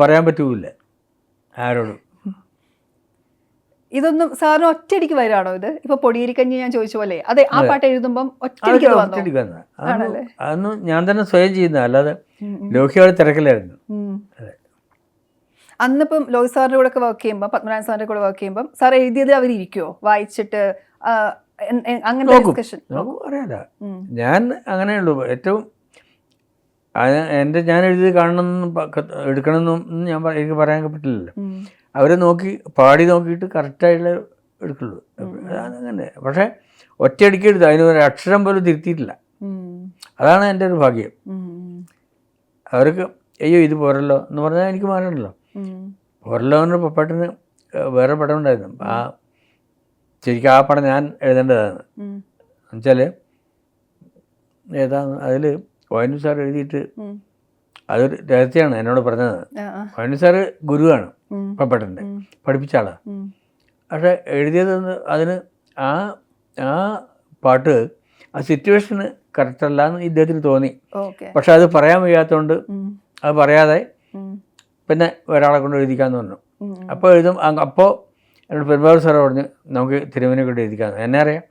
പറയാൻ പറ്റൂല ആരോടും. ഇതൊന്നും സാറിന് ഒറ്റയടിക്ക് വരാണോ ഇത്? ഇപ്പൊ പൊടിയേരിക്കഞ്ഞി ഞാൻ ചോദിച്ച പോലെ അതെ, ആ പാട്ട് എഴുതുമ്പം ഒറ്റയടിക്ക് അതൊന്നും ഞാൻ തന്നെ സ്വയം ചെയ്യുന്ന, അല്ലാതെ ലോഹിയോടെ തിരക്കിലായിരുന്നു. അന്നിപ്പം ലോഹി സാറിന്റെ കൂടെ ഒക്കെ വർക്ക് ചെയ്യുമ്പോൾ, പത്മനാഭൻ സാറിന്റെ കൂടെ വർക്ക് ചെയ്യുമ്പോൾ സാർ എഴുതിയത് അവരിയ്ക്കുമോ വായിച്ചിട്ട്? അങ്ങനെ ഡിസ്കഷൻ അറിയാല. ഞാൻ അങ്ങനെയുള്ളൂ. ഏറ്റവും ഞാൻ എഴുതി കാണണമെന്നും എടുക്കണമെന്നും എനിക്ക് പറയാൻ പറ്റില്ലല്ലോ. അവരെ നോക്കി പാടി നോക്കിയിട്ട് കറക്റ്റായിട്ടുള്ള എടുക്കുള്ളൂ. അങ്ങനെ. പക്ഷേ ഒറ്റയടിക്ക് എഴുതുക, അതിനൊരു അക്ഷരം പോലും തിരുത്തിയിട്ടില്ല. അതാണ് എൻ്റെ ഒരു ഭാഗ്യം. അവർക്ക് അയ്യോ ഇത് പോരല്ലോ എന്ന് പറഞ്ഞാൽ എനിക്ക് മാറണല്ലോ. പോരല്ലോ എന്ന് പപ്പാട്ടിന് വേറെ പടം ഉണ്ടായിരുന്നു. ശരിക്കും ആ പടം ഞാൻ എഴുതേണ്ടതാണ്. എന്നുവെച്ചാൽ ഏതാണ് അതിൽ വൈനു സാർ എഴുതിയിട്ട്, അതൊരു രഹസ്യമാണ് എന്നോട് പറഞ്ഞത്. വൈനു സാറ് ഗുരുവാണ് പപ്പാട്ടൻ്റെ, പഠിപ്പിച്ച ആളാണ്. പക്ഷേ എഴുതിയത് അതിന് ആ പാട്ട് ആ സിറ്റുവേഷന് കറക്റ്റല്ല എന്ന് ഇദ്ദേഹത്തിന് തോന്നി. പക്ഷെ അത് പറയാൻ വയ്യാത്തതുകൊണ്ട് അത് പറയാതെ പിന്നെ ഒരാളെ കൊണ്ട് എഴുതിക്കാമെന്ന് പറഞ്ഞു. അപ്പോൾ അപ്പോൾ എന്നോട് പെരുമ്പാവൂർ സാറ് പറഞ്ഞു നമുക്ക് തിരുവനെ കൊണ്ട് എഴുതിക്കാമെന്ന്. എന്നെ അറിയാം,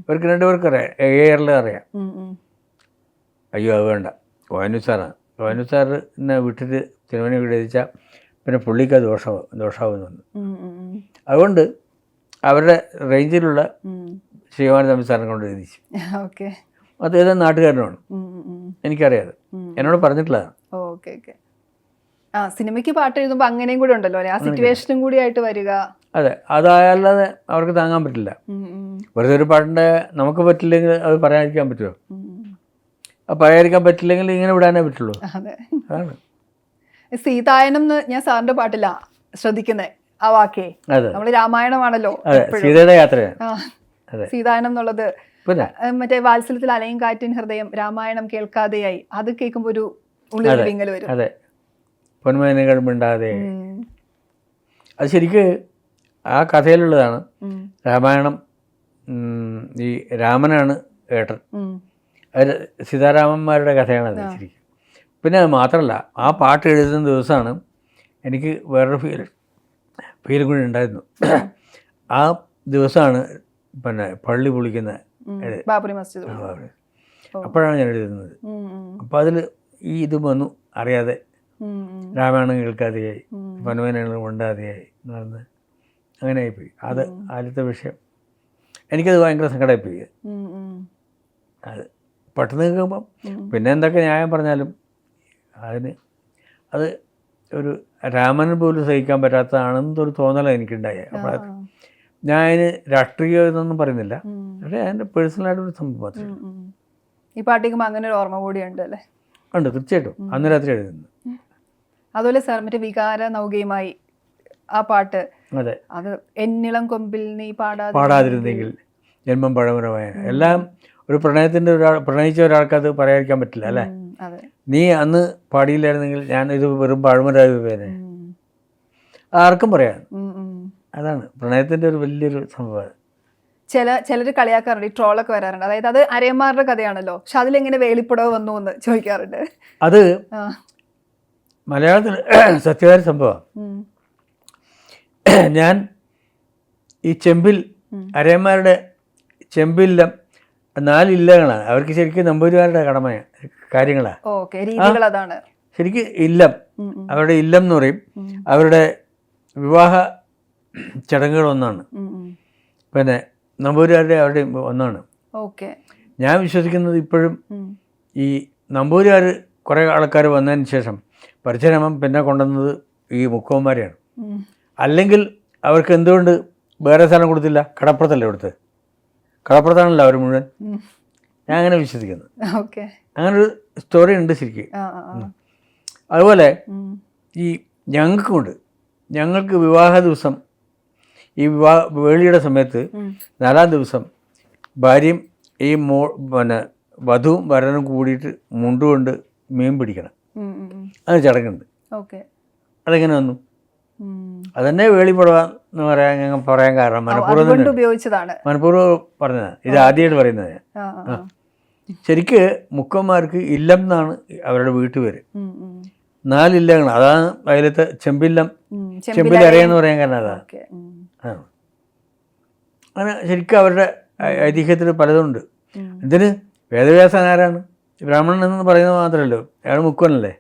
ഇവർക്ക് രണ്ടുപേർക്ക് അറിയാം, എയറിൽ അറിയാം. അയ്യോ അത് വേണ്ട, വൈനു സാറാണ്. വൈനു സാറിനെ വിട്ടിട്ട് തിരുവനെ കൊണ്ട് എഴുതിച്ചാൽ പിന്നെ പുള്ളിക്ക് അത് ദോഷമാവുന്നുണ്ട്. അതുകൊണ്ട് അവരുടെ റേഞ്ചിലുള്ള ശ്രീമാൻ തമ്പി സാറിനെ കൊണ്ട് എഴുതിച്ചു. അത് ഏതാ നാട്ടുകാരനാണ്, എനിക്കറിയാതെ, എന്നോട് പറഞ്ഞിട്ടുള്ളതാണ്. സിനിമയ്ക്ക് പാട്ട് എഴുതുമ്പോൾ അങ്ങനെയും കൂടെ ഉണ്ടല്ലോ, ആ സിറ്റുവേഷനും കൂടി ആയിട്ട് വരിക. അതെ, അതല്ലാതെ അവർക്ക് താങ്ങാൻ പറ്റില്ല. വെറുതെ ഒരു പാട്ടിൻ്റെ നമുക്ക് പറ്റില്ലെങ്കിൽ അത് പറയാതിരിക്കാൻ പറ്റുമോ? അത് പറയാതിരിക്കാൻ പറ്റില്ലെങ്കിൽ ഇങ്ങനെ വിടാനേ പറ്റുള്ളൂ. അതാണ് സീതായനം ഞാൻ സാറിന്റെ പാട്ടില്ല ശ്രദ്ധിക്കുന്നത് ആ വാക്കേ. നമ്മള് രാമായണമാണല്ലോ സീതയുടെ യാത്രയാണ് സീതായനം എന്നുള്ളത്. മറ്റേ വാത്സല്യത്തിൽ അലയും കാറ്റിൻ ഹൃദയം രാമായണം കേൾക്കാതെയായി, അത് കേൾക്കുമ്പോ ഒരു ഉള്ളിൽ വിങ്ങൽ വരും. അതെ, പൊന്മേനകൾ മിണ്ടാതെ. അത് ശരിക്ക് ആ കഥയിലുള്ളതാണ്. രാമായണം ഈ രാമനാണ് ഏട്ടൻ, അത് സീതാരാമന്മാരുടെ കഥയാണത് ശരിക്കും. പിന്നെ അത് മാത്രമല്ല, ആ പാട്ട് എഴുതുന്ന ദിവസമാണ് എനിക്ക് വേറൊരു ഫീലും കൂടി ഉണ്ടായിരുന്നു. ആ ദിവസമാണ് പിന്നെ പള്ളി പൊളിക്കുന്ന അപ്പോഴാണ് ഞാൻ എഴുതുന്നത്. അപ്പോൾ അതിൽ ഈ ഇത് വന്നു അറിയാതെ, രാമായണം കേൾക്കാതെയായി, പൊന്മേനകൾ മിണ്ടാതെയായി എന്ന് പറഞ്ഞ് അങ്ങനെ ആയിപ്പോയി. അത് ആദ്യത്തെ വിഷയം. എനിക്കത് ഭയങ്കര സങ്കടമായിപ്പോയി. അത് പെട്ടെന്ന് കേൾക്കുമ്പം പിന്നെ എന്തൊക്കെ ന്യായം പറഞ്ഞാലും അത് ഒരു രാമന് പോലും സഹിക്കാൻ പറ്റാത്തതാണെന്നൊരു തോന്നലാണ് എനിക്കുണ്ടായി. അപ്പോൾ ഞാൻ അതിന് രാഷ്ട്രീയം എന്നൊന്നും പറയുന്നില്ല, പക്ഷേ അതിൻ്റെ പേഴ്സണലായിട്ടൊരു സംഭവം മാത്രമേ. ഈ പാട്ടിക്കുമ്പോൾ അങ്ങനെ ഒരു ഓർമ്മ കൂടിയുണ്ട് അല്ലേ? ഉണ്ട്, തീർച്ചയായിട്ടും. അന്ന് രാത്രി എഴുതുന്നു. അതുപോലെ സാർ മറ്റേ വികാര നൗകയുമായി ആ പാട്ട്, അതെ, അത് എന്നിളം കൊമ്പിൽ നീ പാടാതിരുന്നെങ്കിൽ ജന്മം പഴമരമായ, എല്ലാം ഒരു പ്രണയിച്ച ഒരാൾക്ക് അത് പറയാതിരിക്കാൻ പറ്റില്ല അല്ലേ? നീ അന്ന് പാടിയില്ലായിരുന്നെങ്കിൽ ഞാൻ ഇത് വെറും പഴമരായ പേര് ആർക്കും പറയാം. അതാണ് പ്രണയത്തിൻ്റെ ഒരു വലിയൊരു സംഭവം. ചിലർ കളിയാക്കാറുണ്ട്, ഈ ട്രോളൊക്കെ വരാറുണ്ട്, അതായത് അത് അരയന്മാരുടെ കഥയാണല്ലോ, പക്ഷെ അതിലെങ്ങനെ വേളിപ്പുടവ് വന്നു എന്ന് ചോദിക്കാറുണ്ട്. അത് മലയാളത്തിൽ സത്യകാര്യ സംഭവം. ഞാൻ ഈ ചെമ്പിൽ അരയന്മാരുടെ ചെമ്പില്ലം 4 ഇല്ലങ്ങളാണ്, അവർക്ക് ശരിക്കും നമ്പൂതിരിമാരുടെ കാര്യങ്ങളാണ്. ശരിക്കും ഇല്ലം, അവരുടെ ഇല്ലം എന്ന് പറയും, അവരുടെ വിവാഹ ചടങ്ങുകളൊന്നാണ്. പിന്നെ നമ്പൂതിരിമാരുടെ അവരുടെ ഒന്നാണ്. ഞാൻ വിശ്വസിക്കുന്നത് ഇപ്പോഴും ഈ നമ്പൂതിരിമാർ കുറേ ആൾക്കാർ വന്നതിന് ശേഷം പരശുരാമൻ പിന്നെ കൊണ്ടുവന്നത് ഈ മുക്കുവന്മാരെയാണ്. അല്ലെങ്കിൽ അവർക്ക് എന്തുകൊണ്ട് വേറെ സ്ഥലം കൊടുത്തില്ല? കടപ്പുറത്തല്ലേ കൊടുത്തത്? കടപ്പുറത്താണല്ലോ അവർ മുഴുവൻ. ഞാൻ അങ്ങനെ വിശ്വസിക്കുന്നു. അങ്ങനൊരു സ്റ്റോറി ഉണ്ട് ശരിക്കും. അതുപോലെ ഈ ഞങ്ങൾക്കുണ്ട്, ഞങ്ങൾക്ക് വിവാഹ ദിവസം, ഈ വേളിയുടെ സമയത്ത് 4-ാം ദിവസം ഭാര്യയും ഈ പിന്നെ വധുവും വരനും കൂടിയിട്ട് മുണ്ടുകൊണ്ട് മീൻ പിടിക്കണം. അത് ചടങ്ങുണ്ട്. അതെങ്ങനെ വന്നു? അതന്നെ വേളിപ്പുടവ എന്ന് പറയാൻ കാരണം മനഃപൂർവ്വം പറഞ്ഞതാണ്. ഇത് ആദ്യമായിട്ട് പറയുന്നത്. ശരിക്ക് മുക്കന്മാർക്ക് ഇല്ലം എന്നാണ് അവരുടെ വീട്ടുപേര്. 4 ഇല്ലങ്ങൾ, അതാണ് അതിലത്തെ ചെമ്പില്ലം, ചെമ്പിലരയെന്ന് പറയാൻ കാരണം അതാണ്. അങ്ങനെ ശരിക്കും അവരുടെ ഐതിഹ്യത്തിൽ പലതുണ്ട്. ഇതിന് വേദവ്യാസൻ ആരാണ്? ബ്രാഹ്മണൻ എന്ന് പറയുന്നത് മാത്രമല്ലോ, അയാൾ മുക്കുവനല്ലേ.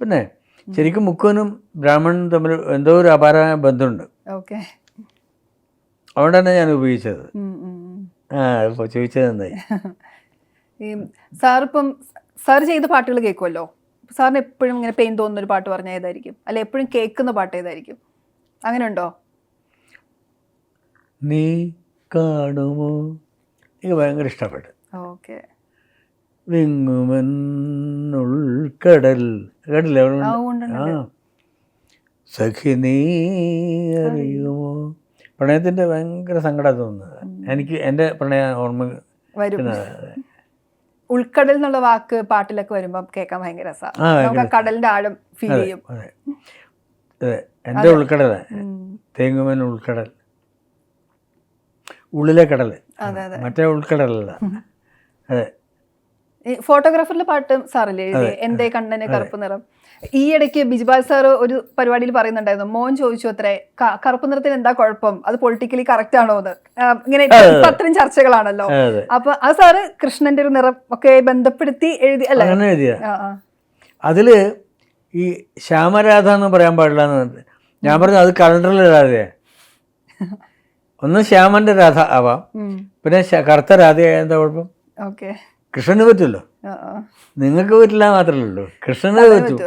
പിന്നെ ശരിക്കും മുക്കുവനും ബ്രാഹ്മണനും തമ്മിൽ എന്തോ ഒരു അപാരമായ ബന്ധമുണ്ട്. അതുകൊണ്ടാണ് ഞാൻ ഉപയോഗിച്ചത്. ചോദിച്ചത് എന്തായി? സാറിപ്പം സാർ ചെയ്ത പാട്ടുകൾ കേൾക്കുമല്ലോ, സാറിന് എപ്പോഴും ഇങ്ങനെ പെയിൻ തോന്നുന്ന ഒരു പാട്ട് പറഞ്ഞാൽ ഏതായിരിക്കും? അല്ല എപ്പോഴും കേൾക്കുന്ന പാട്ട് ഏതായിരിക്കും? അങ്ങനെ ഉണ്ടോ? നീ കാണുമോ, എനിക്ക് ഭയങ്കര ഇഷ്ടപ്പെട്ടു. വിങ്ങുമെന്നുൾക്കടൽ, കേട്ടില്ലേ? സഖി നീ അറിയുമോ. പ്രണയത്തിൻ്റെ ഭയങ്കര സങ്കടം തോന്നുന്നത് എനിക്ക്. എൻ്റെ പ്രണയ ഓർമ്മ ഉൾക്കടൽ എന്നുള്ള വാക്ക് പാട്ടിലൊക്കെ വരുമ്പോൾ കേൾക്കാൻ ഭയങ്കര രസമാണ്. കടലിന്റെ ആഴം ഫീൽ ചെയ്യും. അതെ, എൻ്റെ ഉൾക്കടൽ, തേങ്ങുമൻ ഉൾക്കടൽ, ഉള്ളിലെ കടൽ, മറ്റേ ഉൾക്കടലല്ല. അതെ. ഫോട്ടോഗ്രാഫറിന്റെ പാട്ട് സാറല്ലേ എഴുതി, എന്തേ കണ്ണന് കറുപ്പ് നിറം. ഈ ഇടയ്ക്ക് ബിജ്ബാൽ സാർ ഒരു പരിപാടിയിൽ പറയുന്നുണ്ടായിരുന്നു, മോൻ ചോദിച്ചു അത്രേ കറുപ്പ് നിറത്തിന് എന്താ കുഴപ്പം, അത് പൊളിറ്റിക്കലി കറക്റ്റ് ആണോ എന്ന്. ഇങ്ങനെ അത്രയും ചർച്ചകളാണല്ലോ. അപ്പൊ അത് സാറ് കൃഷ്ണന്റെ ഒരു നിറം ഒക്കെ ബന്ധപ്പെടുത്തി എഴുതി അല്ലേ? അങ്ങനെ എഴുതിയ അതില് ഈ ശ്യാമരാധ എന്ന് പറയാൻ പാടില്ല എന്ന് ഞാൻ പറഞ്ഞു. അത് കലണ്ടറിൽ രാധയെ, ഒന്ന് ശ്യാമന്റെ രാധ ആവാം, പിന്നെ കറുത്ത രാധയായ എന്താ കുഴപ്പം? കൃഷ്ണന് പറ്റുമല്ലോ, നിങ്ങൾക്ക് പറ്റില്ല മാത്രമല്ലേ ഉള്ളൂ, കൃഷ്ണന് പറ്റും.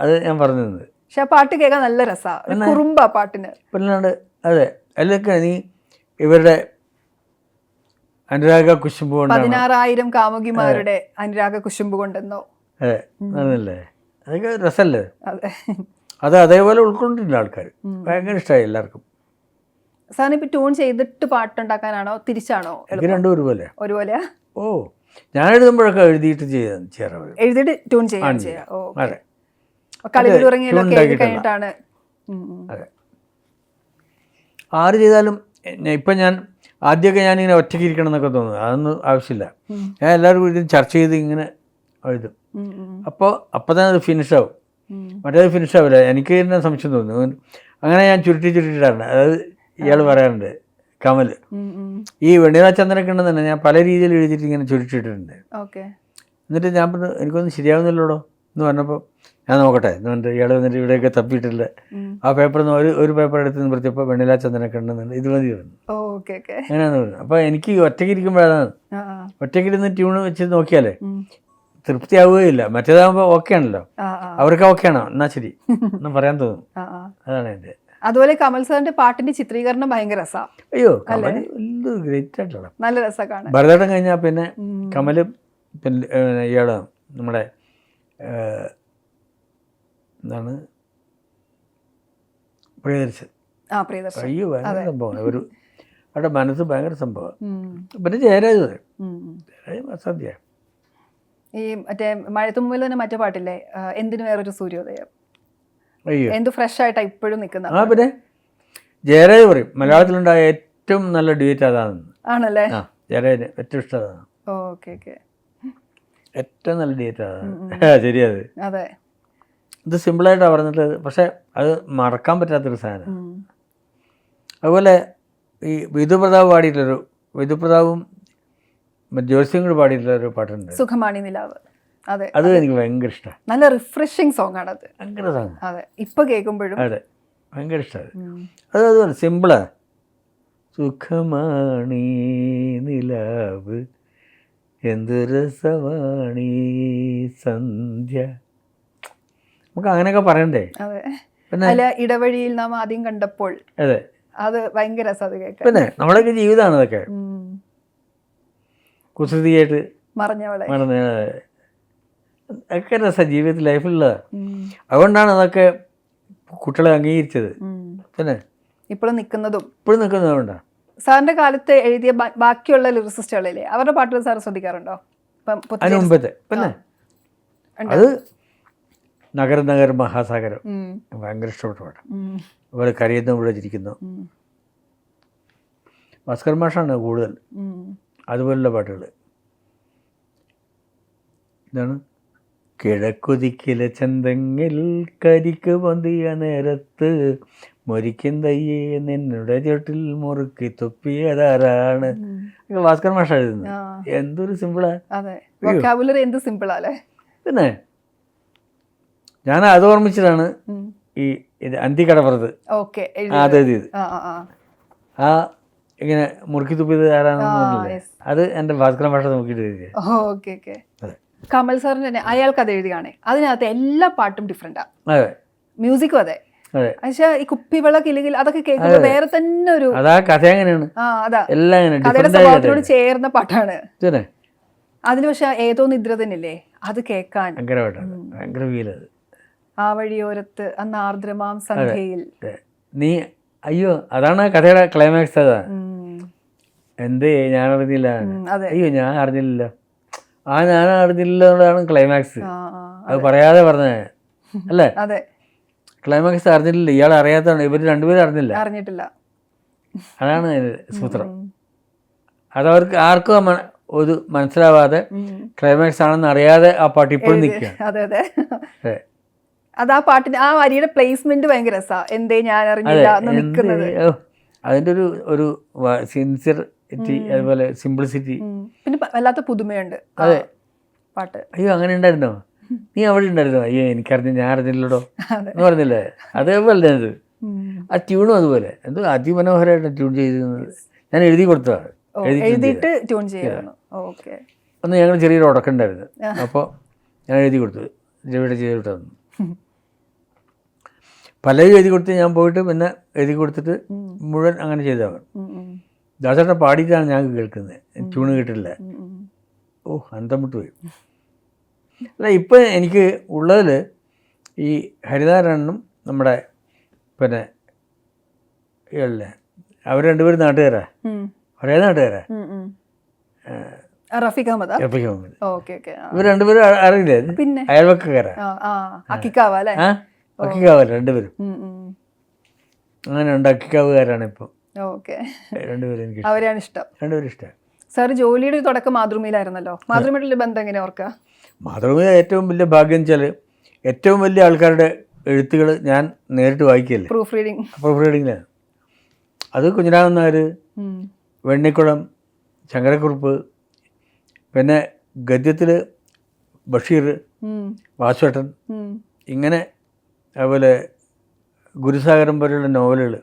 അത് ഞാൻ പറഞ്ഞത്. പക്ഷെ പാട്ട് കേൾക്കാൻ നല്ല രസമാണ്, പാട്ടിന്. പിന്നാണ്ട് അതെ, അതിലൊക്കെ നീ ഇവരുടെ അനുരാഗ കുശുമ്പ് കൊണ്ട് 16,000 കാമുകിമാരുടെ അനുരാഗ കുശുമ്പ് കൊണ്ടെന്നോ. അതെ, അതല്ലേ, അതൊക്കെ രസമല്ലേ. അത് അതേപോലെ ഉൾക്കൊണ്ടില്ല ആൾക്കാർ, ഭയങ്കര ഇഷ്ടമായി എല്ലാവർക്കും. സാറിന് ഇപ്പൊ ട്യൂൺ ചെയ്തിട്ട് പാട്ടുണ്ടാക്കാനാണോ തിരിച്ചാണോ? രണ്ടും ഒരുപോലെ. ഒരുപോലെയാ? ഓ, ഞാൻ എഴുതുമ്പോഴൊക്കെ എഴുതിയിട്ട് ചെയ്യാറ്, എഴുതിയിട്ട് ട്യൂൺ ചെയ്യാൻ. അതെ, കഴിഞ്ഞിട്ടാണ്. അതെ, ആര് ചെയ്താലും. ഇപ്പം ഞാൻ ആദ്യമൊക്കെ ഞാനിങ്ങനെ ഒറ്റയ്ക്ക് ഇരിക്കണം എന്നൊക്കെ തോന്നുന്നു, അതൊന്നും ആവശ്യമില്ല. ഞാൻ എല്ലാവരും ഇത് ചർച്ച ചെയ്ത് ഇങ്ങനെ എഴുതും. അപ്പോൾ തന്നെ അത് ഫിനിഷാവും. മറ്റേത് ഫിനിഷാവില്ല, എനിക്ക് തന്നെ സംശയം തോന്നുന്നു. അങ്ങനെ ഞാൻ ചുരുട്ടിയിട്ടാണ്. അതായത് ഇയാൾ പറയാറുണ്ട്, കമൽ, ഈ വെണ്ണില ചന്ദനക്കിണ്ണം തന്നെ ഞാൻ പല രീതിയിൽ എഴുതിയിട്ട് ഇങ്ങനെ ചുരുട്ടിയിട്ടുണ്ട്. എന്നിട്ട് ഞാൻ പറഞ്ഞു, എനിക്കൊന്നും ശരിയാവുന്നില്ലല്ലോ എന്ന് പറഞ്ഞപ്പോൾ ഞാൻ നോക്കട്ടെ എന്ന് പറഞ്ഞിട്ട് ഇയാൾ വന്നിട്ട് ഇവിടെയൊക്കെ തപ്പിയിട്ടില്ല. ആ പേപ്പറിൽ നിന്ന് ഒരു പേപ്പർ എടുത്ത് നിർത്തിയപ്പോൾ വെണ്ണില ചന്ദനക്കിണ്ണം ഇത് മതി പറഞ്ഞു. അങ്ങനെയാണെന്ന് പറഞ്ഞു. അപ്പോൾ എനിക്ക് ഒറ്റയ്ക്ക് ഇരിക്കുമ്പോഴാണ്, ഒറ്റയ്ക്കിരുന്ന് ട്യൂണ് വെച്ച് നോക്കിയാലേ തൃപ്തിയാവുകയില്ല. മറ്റേതാകുമ്പോൾ ഓക്കെ ആണല്ലോ, അവർക്ക് ഓക്കെ ആണോ എന്നാ ശരി എന്ന് പറയാൻ തോന്നും. അതാണ് എൻ്റെ. അതുപോലെ കമൽ സാറിന്റെ പാട്ടിന്റെ ചിത്രീകരണം ഭയങ്കര രസമാണ്. അയ്യോ, കമൽ ഗ്രേറ്റ് ആയിട്ടുള്ള നല്ല രസമാണ്. ഭരതേട്ടൻ കഴിഞ്ഞാൽ പിന്നെ കമലും പിന്നെ ഇയാള് നമ്മുടെ എന്താണ് പ്രിയദർശൻ. അയ്യോ, ഭയങ്കര സംഭവമാണ്. അവരുടെ മനസ്സ് ഭയങ്കര സംഭവമാണ്. പിന്നെ ജയരാജ് സദ്യ. ഈ മറ്റേ മഴത്തുമ്പിൽ തന്നെ മറ്റേ പാട്ടില്ലേ, എന്തിനു വേറൊരു സൂര്യോദയം. അയ്യോ, എന്ത് ഫ്രഷ് ആയിട്ടാ ഇപ്പോഴും നിൽക്കുന്ന. പിന്നെ ജയരാജ് പറയും മലയാളത്തിലുണ്ടായ ഏറ്റവും നല്ല ഡ്യൂറ്റ് അതാണെന്ന്. ആണല്ലേ? ആ, ജയരാജിന് ഏറ്റവും ഇഷ്ടം അതാണ്. ഓക്കെ. ഏറ്റവും നല്ല ഡ്യൂറ്റ് അതാണ്. ശരിയത്. അതെ, ഇത് സിമ്പിളായിട്ടാണ് പറഞ്ഞിട്ട്, പക്ഷെ അത് മറക്കാൻ പറ്റാത്തൊരു സാധനം. അതുപോലെ ഈ വിധുപ്രതാപും ജോത്സ്യം കൂടി പാടിയിട്ടുള്ളൊരു പാട്ടുണ്ട്, സുഖമാണി നിലാവ്. അതെ, അത് എനിക്ക് ഭയങ്കര ഇഷ്ടമാണ്. നല്ല റിഫ്രഷിങ് സോങ് ആണ് അത്. ഭയങ്കര സോങ്. അതെ, ഇപ്പൊ കേൾക്കുമ്പോഴും അതെ, ഭയങ്കര ഇഷ്ടമാണ്. അതുപോലെ സിമ്പിളാണ്. സുഖമാണീ നിലാവ് എന്ത് രസമാണീ സന്ധ്യ. നമുക്ക് അങ്ങനെയൊക്കെ പറയണ്ടേ? അതെ, പിന്നെ ഇടവഴിയിൽ നാം ആദ്യം കണ്ടപ്പോൾ. അതെ, അത് ഭയങ്കര രസം അത് കേൾക്കാൻ. പിന്നെ നമ്മളൊക്കെ ജീവിതമാണ് അതൊക്കെ. കുസൃതിയായിട്ട് മറഞ്ഞവളെ ഒക്കെ രസം ജീവിതത്തിൽ ലൈഫിലുള്ള. അതുകൊണ്ടാണ് അതൊക്കെ കുട്ടികളെ അംഗീകരിച്ചത്. പിന്നെ ഇപ്പോഴും നിൽക്കുന്നതും അതുകൊണ്ടാണ്. സാറിന്റെ കാലത്ത് എഴുതിയ ബാക്കിയുള്ള ലിറിസിസ്റ്റുകളില്ലേ, അവരുടെ പാട്ടുകൾ സാർ ശ്രദ്ധിക്കാറുണ്ടോ? അതിന് മുമ്പത്തെ പിന്നെ അത് നഗര മഹാസാഗരം ഭയങ്കര ഇഷ്ടപ്പെട്ട പാട്ടാണ്. അതുപോലെ കരയുന്ന ഇവിടെ ചിരിക്കുന്നു, ഭാസ്കർ മാഷാണ് കൂടുതൽ അതുപോലുള്ള പാട്ടുകൾ. ഇതാണ് കിഴക്കുതിക്കിലെ ചന്തങ്ങിൽ കരിക്ക് പൊന്തിയ നേരത്ത് മൊരിക്കും തയ്യേ നിന്നുടെ ചുട്ടിൽ മുറുക്കി തുപ്പിയതാരാണ്. ഭാസ്കർ മാഷ എഴുതുന്നത്. എന്തൊരു സിമ്പിളാ. എന്ത് സിമ്പിളാല്ലേ. പിന്നെ ഞാൻ അത് ഓർമ്മിച്ചിട്ടാണ് ഈ ഇത് അന്തിക്കടപ്പുറത്ത് അതെഴുതിയത്. ആ ഇങ്ങനെ മുറുക്കി തുപ്പിയത് ആരാണെന്ന് പറഞ്ഞില്ലേ, അത് എൻ്റെ ഭാസ്കര ഭാഷ നോക്കിയിട്ട് എഴുതിയത്. കമൽ സാറിന് തന്നെ അയാൾക്ക് അത് എഴുതിയാണ്. അതിനകത്ത് എല്ലാ പാട്ടും ഡിഫറെന്റാ, മ്യൂസിക്കും അതെ. പക്ഷെ ഈ കുപ്പിവെള്ള കിലുകിൽ അതൊക്കെ കേൾക്കുമ്പോൾ വേറെ തന്നെ ഒരു കഥ എങ്ങനെയാണ്, കഥയുടെ സ്വഭാവത്തിനോട് ചേർന്ന പാട്ടാണ്. അതിന് പക്ഷെ ഏതോ നിദ്ര തന്നെയല്ലേ അത് കേൾക്കാൻ. ആ വഴിയോരത്ത് അന്ന് ആർദ്രമാം സന്ധ്യയിൽ നീ അയ്യോ അതാണ് കഥയുടെ ക്ലൈമാക്സ്. അതാ എന്തേ ഞാൻ അറിഞ്ഞില്ല, അയ്യോ ഞാൻ അറിഞ്ഞില്ലല്ലോ, ഞാൻ അറിഞ്ഞില്ലാണ് ക്ലൈമാക്സ്. അത് പറയാതെ പറഞ്ഞേ അല്ലേ? അതെ, ക്ലൈമാക്സ് അറിഞ്ഞിട്ടില്ല, ഇയാൾ അറിയാത്തതാണ്, ഇവർ രണ്ടുപേരും അറിഞ്ഞിട്ടില്ല. അതാണ് സൂത്രം. അതവർക്ക് ആർക്കും ഒരു മനസ്സിലാവാതെ ക്ലൈമാക്സ് ആണെന്ന് അറിയാതെ ആ പാട്ട് ഇപ്പോഴും നിൽക്കുക. അത് ആ പാട്ടിന് ആ വരിയുടെ പ്ലേസ്മെന്റ് ഭയങ്കര രസാ. എന്തേ ഞാൻ അറിഞ്ഞില്ല നിൽക്കുന്നത്. അതിന്റെ ഒരു സിൻസിയറിറ്റി, അതുപോലെ സിംപ്ലിസിറ്റി, പിന്നെ വല്ലാത്ത പുതുമയുണ്ട്. അതെ പാട്ട്. അയ്യോ അങ്ങനെ ഉണ്ടായിരുന്നോ, നീ അവിടെ ഉണ്ടായിരുന്നോ, അയ്യോ എനിക്കറിഞ്ഞ ഞാൻ അറിഞ്ഞില്ലല്ലോ എന്ന് പറഞ്ഞില്ലേ, അതേപോലെ അത് ആ ട്യൂണും അതുപോലെ എന്തോ അതിമനോഹരമായിട്ട് ട്യൂൺ ചെയ്തിരുന്നത്. ഞാൻ എഴുതി കൊടുത്തതാണ്, എഴുതിയിട്ട് ട്യൂൺ ചെയ്യുന്നു. ഒന്ന് ഞങ്ങൾ ചെറിയൊരു ഉടക്കുണ്ടായിരുന്നു, അപ്പോൾ ഞാൻ എഴുതി കൊടുത്തു, രവിയുടെ ചെയ്തിട്ട് തന്നു. പലരും എഴുതി കൊടുത്ത് ഞാൻ പോയിട്ട് പിന്നെ എഴുതി കൊടുത്തിട്ട് മുഴുവൻ അങ്ങനെ ചെയ്തവൻ. ദാസേട്ടൻ പാടിയിട്ടാണ് ഞാൻ കേൾക്കുന്നത്, ട്യൂണ് കേട്ടില്ല. ഓ അന്തം വിട്ട് പോയി. അല്ല ഇപ്പം എനിക്ക് ഉള്ളതിൽ ഈ ഹരിനാരായണനും നമ്മുടെ പിന്നെ ഇല്ലേ, അവർ രണ്ടുപേരും നാട്ടുകാരാ, ഒരേ നാട്ടുകാരാ. റഫീഖ് അഹമ്മദ്. ഇവർ രണ്ടുപേരും അറിയില്ലേ, അയൽവക്കാരാ. അക്കിക്കാവല്ല രണ്ടുപേരും, അങ്ങനെ ഉണ്ട്. അക്കിക്കാവുകാരാണ് ഇപ്പം രണ്ടുപേരും. എനിക്ക് അവരാണ് ഇഷ്ടം, രണ്ടുപേരും ഇഷ്ടമാണ്. സാർ ജോലിയുടെ തുടക്കം മാതൃഭൂമിയിലായിരുന്നല്ലോ, മാതൃഭൂമിയുടെ ബന്ധം എങ്ങനെ ഓർക്കുക? മാതൃഭൂമി ഏറ്റവും വലിയ ഭാഗ്യം വെച്ചാൽ ഏറ്റവും വലിയ ആൾക്കാരുടെ എഴുത്തുകൾ ഞാൻ നേരിട്ട് വായിക്കല്ലേ, പ്രൂഫ് റീഡിങ്ങിലാണ്. അത് കുഞ്ഞിരാമൻ നായർ, വെണ്ണിക്കുളം, ശങ്കരക്കുറുപ്പ്, പിന്നെ ഗദ്യത്തിൽ ബഷീർ, വാസുവേട്ടൻ, ഇങ്ങനെ അതുപോലെ ഗുരുസാഗരം പോലെയുള്ള നോവലുകൾ,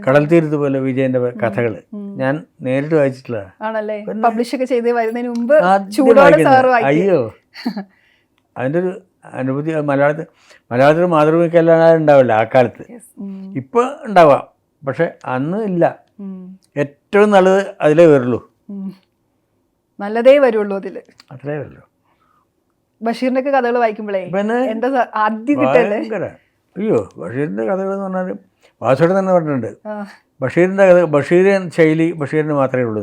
കടൽ തീരത്ത് പോലെ വിജയന്റെ കഥകൾ ഞാൻ നേരിട്ട് വായിച്ചിട്ടുള്ളതാണ്. അയ്യോ അതിൻ്റെ ഒരു അനുഭൂതി മലയാളത്തിൽ മാതൃഭൂമിക്കല്ലാതെ ഉണ്ടാവില്ല ആ കാലത്ത്. ഇപ്പം ഉണ്ടാവാം, പക്ഷെ അന്ന് ഇല്ല. ഏറ്റവും നല്ലത് അതിലേ വരുള്ളൂ, നല്ലതേ വരുള്ളൂ, അതില് അത്രേ വരുള്ളൂ. ബഷീറിന്റെ ഒക്കെ കഥകൾ വായിക്കുമ്പോഴേ എന്താ ആദ്യം കിട്ടല്ലേ? അയ്യോ ബഷീറിന്റെ കഥകൾ എന്ന് പറഞ്ഞാൽ വാസുവേട്ടൻ തന്നെ പറഞ്ഞിട്ടുണ്ട്, ബഷീറിന്റെ കഥ ബഷീറിയൻ ശൈലി ബഷീറിന് മാത്രമേ ഉള്ളൂ.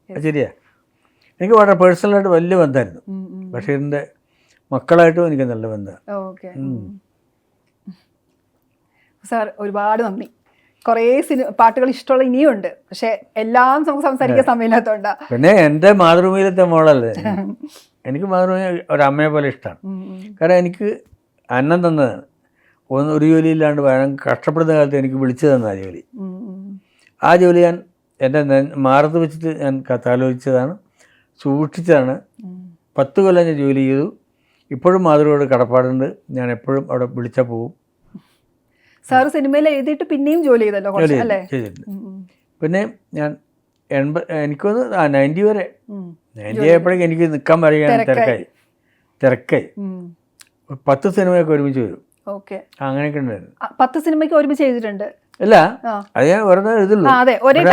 ശരിയാ, എനിക്ക് വളരെ പേഴ്സണലായിട്ട് വലിയ ബന്ധമായിരുന്നു. ബഷീറിന്റെ മക്കളായിട്ടും എനിക്ക് നല്ല ബന്ധമാണ്. സാർ ഒരുപാട് നന്ദി. കുറേ പാട്ടുകൾ ഇഷ്ടമുള്ള ഇനിയും ഉണ്ട്, പക്ഷെ എല്ലാം നമുക്ക് സംസാരിക്കാൻ സമയമില്ലാത്തോണ്ടാ. പിന്നെ എൻ്റെ മാതൃഭൂമിയിലത്തെ മോളല്ലേ, എനിക്ക് മാതൃഭൂമി ഒരമ്മയെ പോലെ ഇഷ്ടമാണ്. കാരണം എനിക്ക് അന്നം തന്നതാണ്. ഒരു ജോലിയില്ലാണ്ട് ഭയങ്കര കഷ്ടപ്പെടുന്ന കാലത്ത് എനിക്ക് വിളിച്ചു തന്ന ആ ജോലി. ആ ജോലി ഞാൻ എൻ്റെ മാറത്ത് വെച്ചിട്ട് ഞാൻ കഥാലോചിച്ചതാണ്, സൂക്ഷിച്ചതാണ്. 10 കൊല്ലം ഞാൻ ജോലി ചെയ്തു. ഇപ്പോഴും മാതൃകയോട് കടപ്പാടുണ്ട്. ഞാൻ എപ്പോഴും അവിടെ വിളിച്ചാൽ പോകും. സാറ് സിനിമയിൽ എഴുതിയിട്ട് പിന്നെയും ജോലി ചെയ്തല്ലോ അല്ലേ? ചെയ്തിട്ടുണ്ട്. പിന്നെ ഞാൻ എനിക്കൊന്ന് 90 വരെ 90 ആയപ്പോഴേക്കും എനിക്ക് നിൽക്കാൻ പറയുകയാണ് തിരക്കായി 10 സിനിമയൊക്കെ ഒരുമിച്ച് വരും. അങ്ങനെയൊക്കെ ഉണ്ടായിരുന്നു. 10 സിനിമയ്ക്ക് ഒരുമിച്ച് ചെയ്തിട്ടുണ്ട്. അല്ല, അത് ഞാൻ വെറുതെ എഴുതുള്ളൂ,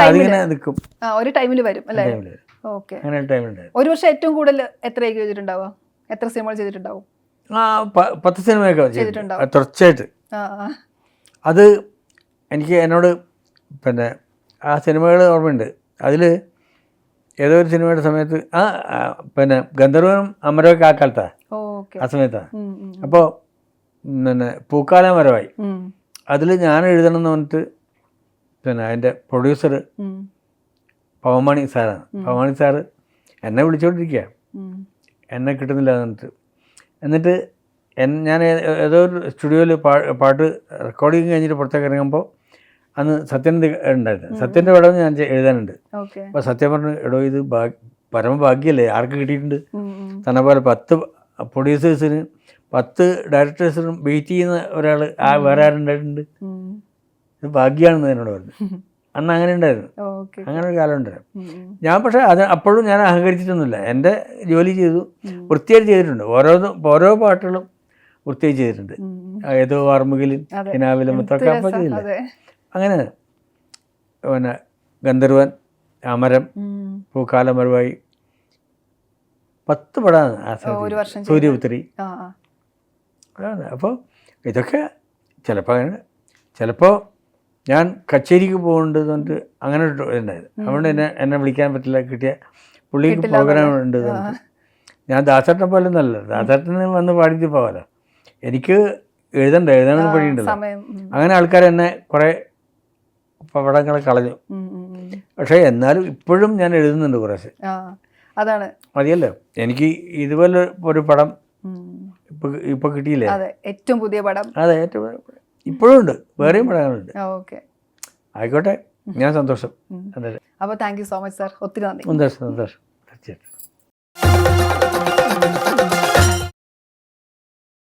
അതിങ്ങനെ നിൽക്കും, ഒരു ടൈമിൽ വരും അല്ലേ? അങ്ങനെ ടൈമുണ്ടായിരുന്നു. ഒരു വർഷം ഏറ്റവും കൂടുതൽ എത്രയൊക്കെ ചെയ്തിട്ടുണ്ടാവുക? എത്ര സിനിമകൾ ചെയ്തിട്ടുണ്ടാവും? 10 സിനിമയൊക്കെ ചെയ്തിട്ടുണ്ടാവും തുടർച്ചയായിട്ട്. അത് എനിക്ക് എന്നോട് പിന്നെ ആ സിനിമകൾ ഓർമ്മയുണ്ട്. അതിൽ ഏതോ ഒരു സിനിമയുടെ സമയത്ത് പിന്നെ ഗന്ധർവനും അമരമൊക്കെ ആ കാലത്താണ്, ആ സമയത്താണ്. അപ്പോൾ പിന്നെ പൂക്കാല മരമായി അതിൽ ഞാൻ എഴുതണം എന്ന് പറഞ്ഞിട്ട് പിന്നെ അതിൻ്റെ പ്രൊഡ്യൂസർ പവമണി സാറാണ്. പവമണി സാറ് എന്നെ വിളിച്ചുകൊണ്ടിരിക്കുക, എന്നെ കിട്ടുന്നില്ല എന്നിട്ട് ഞാൻ ഏതോ ഒരു സ്റ്റുഡിയോയിൽ പാട്ട് റെക്കോർഡിങ് കഴിഞ്ഞിട്ട് പുറത്തേക്ക് ഇറങ്ങുമ്പോൾ അന്ന് സത്യൻ ഉണ്ടായിരുന്നു. സത്യൻ്റെ പടം ഞാൻ എഴുതാനുണ്ട്. അപ്പോൾ സത്യം പറഞ്ഞു, എടോ ഇത് പരമഭാഗ്യല്ലേ, ആർക്ക് കിട്ടിയിട്ടുണ്ട് തന്നെ പോലെ 10 പ്രൊഡ്യൂസേഴ്സിന് 10 ഡയറക്ടേഴ്സിനും വെയിറ്റ് ചെയ്യുന്ന ഒരാൾ വേറെ ആരുണ്ടായിട്ടുണ്ട്, ഇത് ഭാഗ്യമാണെന്ന് എന്നോട് പറഞ്ഞു. അന്ന് അങ്ങനെ ഉണ്ടായിരുന്നു, അങ്ങനെ ഒരു കാലം ഉണ്ടായിരുന്നു. ഞാൻ പക്ഷേ അപ്പോഴും ഞാൻ അഹങ്കരിച്ചിട്ടൊന്നുമില്ല. എൻ്റെ ജോലി ചെയ്തു, വൃത്തിയായിട്ട് ചെയ്തിട്ടുണ്ട്. ഓരോ പാട്ടുകളും വൃത്തിയായി ചെയ്തിട്ടുണ്ട്. ഏതോ വാർമുകിലും ഹിനാവിലും മുത്തക്കാപ്പ ചെയ്തില്ല. അങ്ങനെ പിന്നെ ഗന്ധർവൻ, അമരം, പൂക്കാല മരുവായി 10 പടമാണ് ആ സമയത്ത്. സൂര്യപുത്രി. അതാണ്. അപ്പോൾ ഇതൊക്കെ ചിലപ്പോൾ അങ്ങനെ, ചിലപ്പോൾ ഞാൻ കച്ചേരിക്ക് പോകുന്നുണ്ട് എന്നിട്ട് അങ്ങനെ ഉണ്ടായത്. അതുകൊണ്ട് എന്നെ വിളിക്കാൻ പറ്റില്ല, കിട്ടിയ പുള്ളിക്ക് പ്രോഗ്രാം ഉണ്ട്. ഞാൻ ദാസേട്ടനെ പോലെ ഒന്നല്ല, ദാസേട്ടന് വന്ന് പാടിയിട്ട് പോകാമല്ലോ, എനിക്ക് എഴുതാൻ പണിയുണ്ടല്ലോ. അങ്ങനെ ആൾക്കാർ എന്നെ കുറേ പടങ്ങളെ കളഞ്ഞു. പക്ഷേ എന്നാലും ഇപ്പോഴും ഞാൻ എഴുതുന്നുണ്ട് കുറേശ്ശെ. അതാണ് മതിയല്ലോ എനിക്ക്. ഇതുപോലെ ഒരു പടം ഇപ്പൊ കിട്ടിയില്ലേ, ഏറ്റവും പുതിയ പടം. അതെ, ഏറ്റവും ഇപ്പോഴും ഉണ്ട്, വേറെയും പടങ്ങളുണ്ട്. ആയിക്കോട്ടെ, ഞാൻ സന്തോഷം. അപ്പോൾ thank you so much sir, ഒത്തിരി നന്ദി. സന്തോഷം തീർച്ചയായിട്ടും.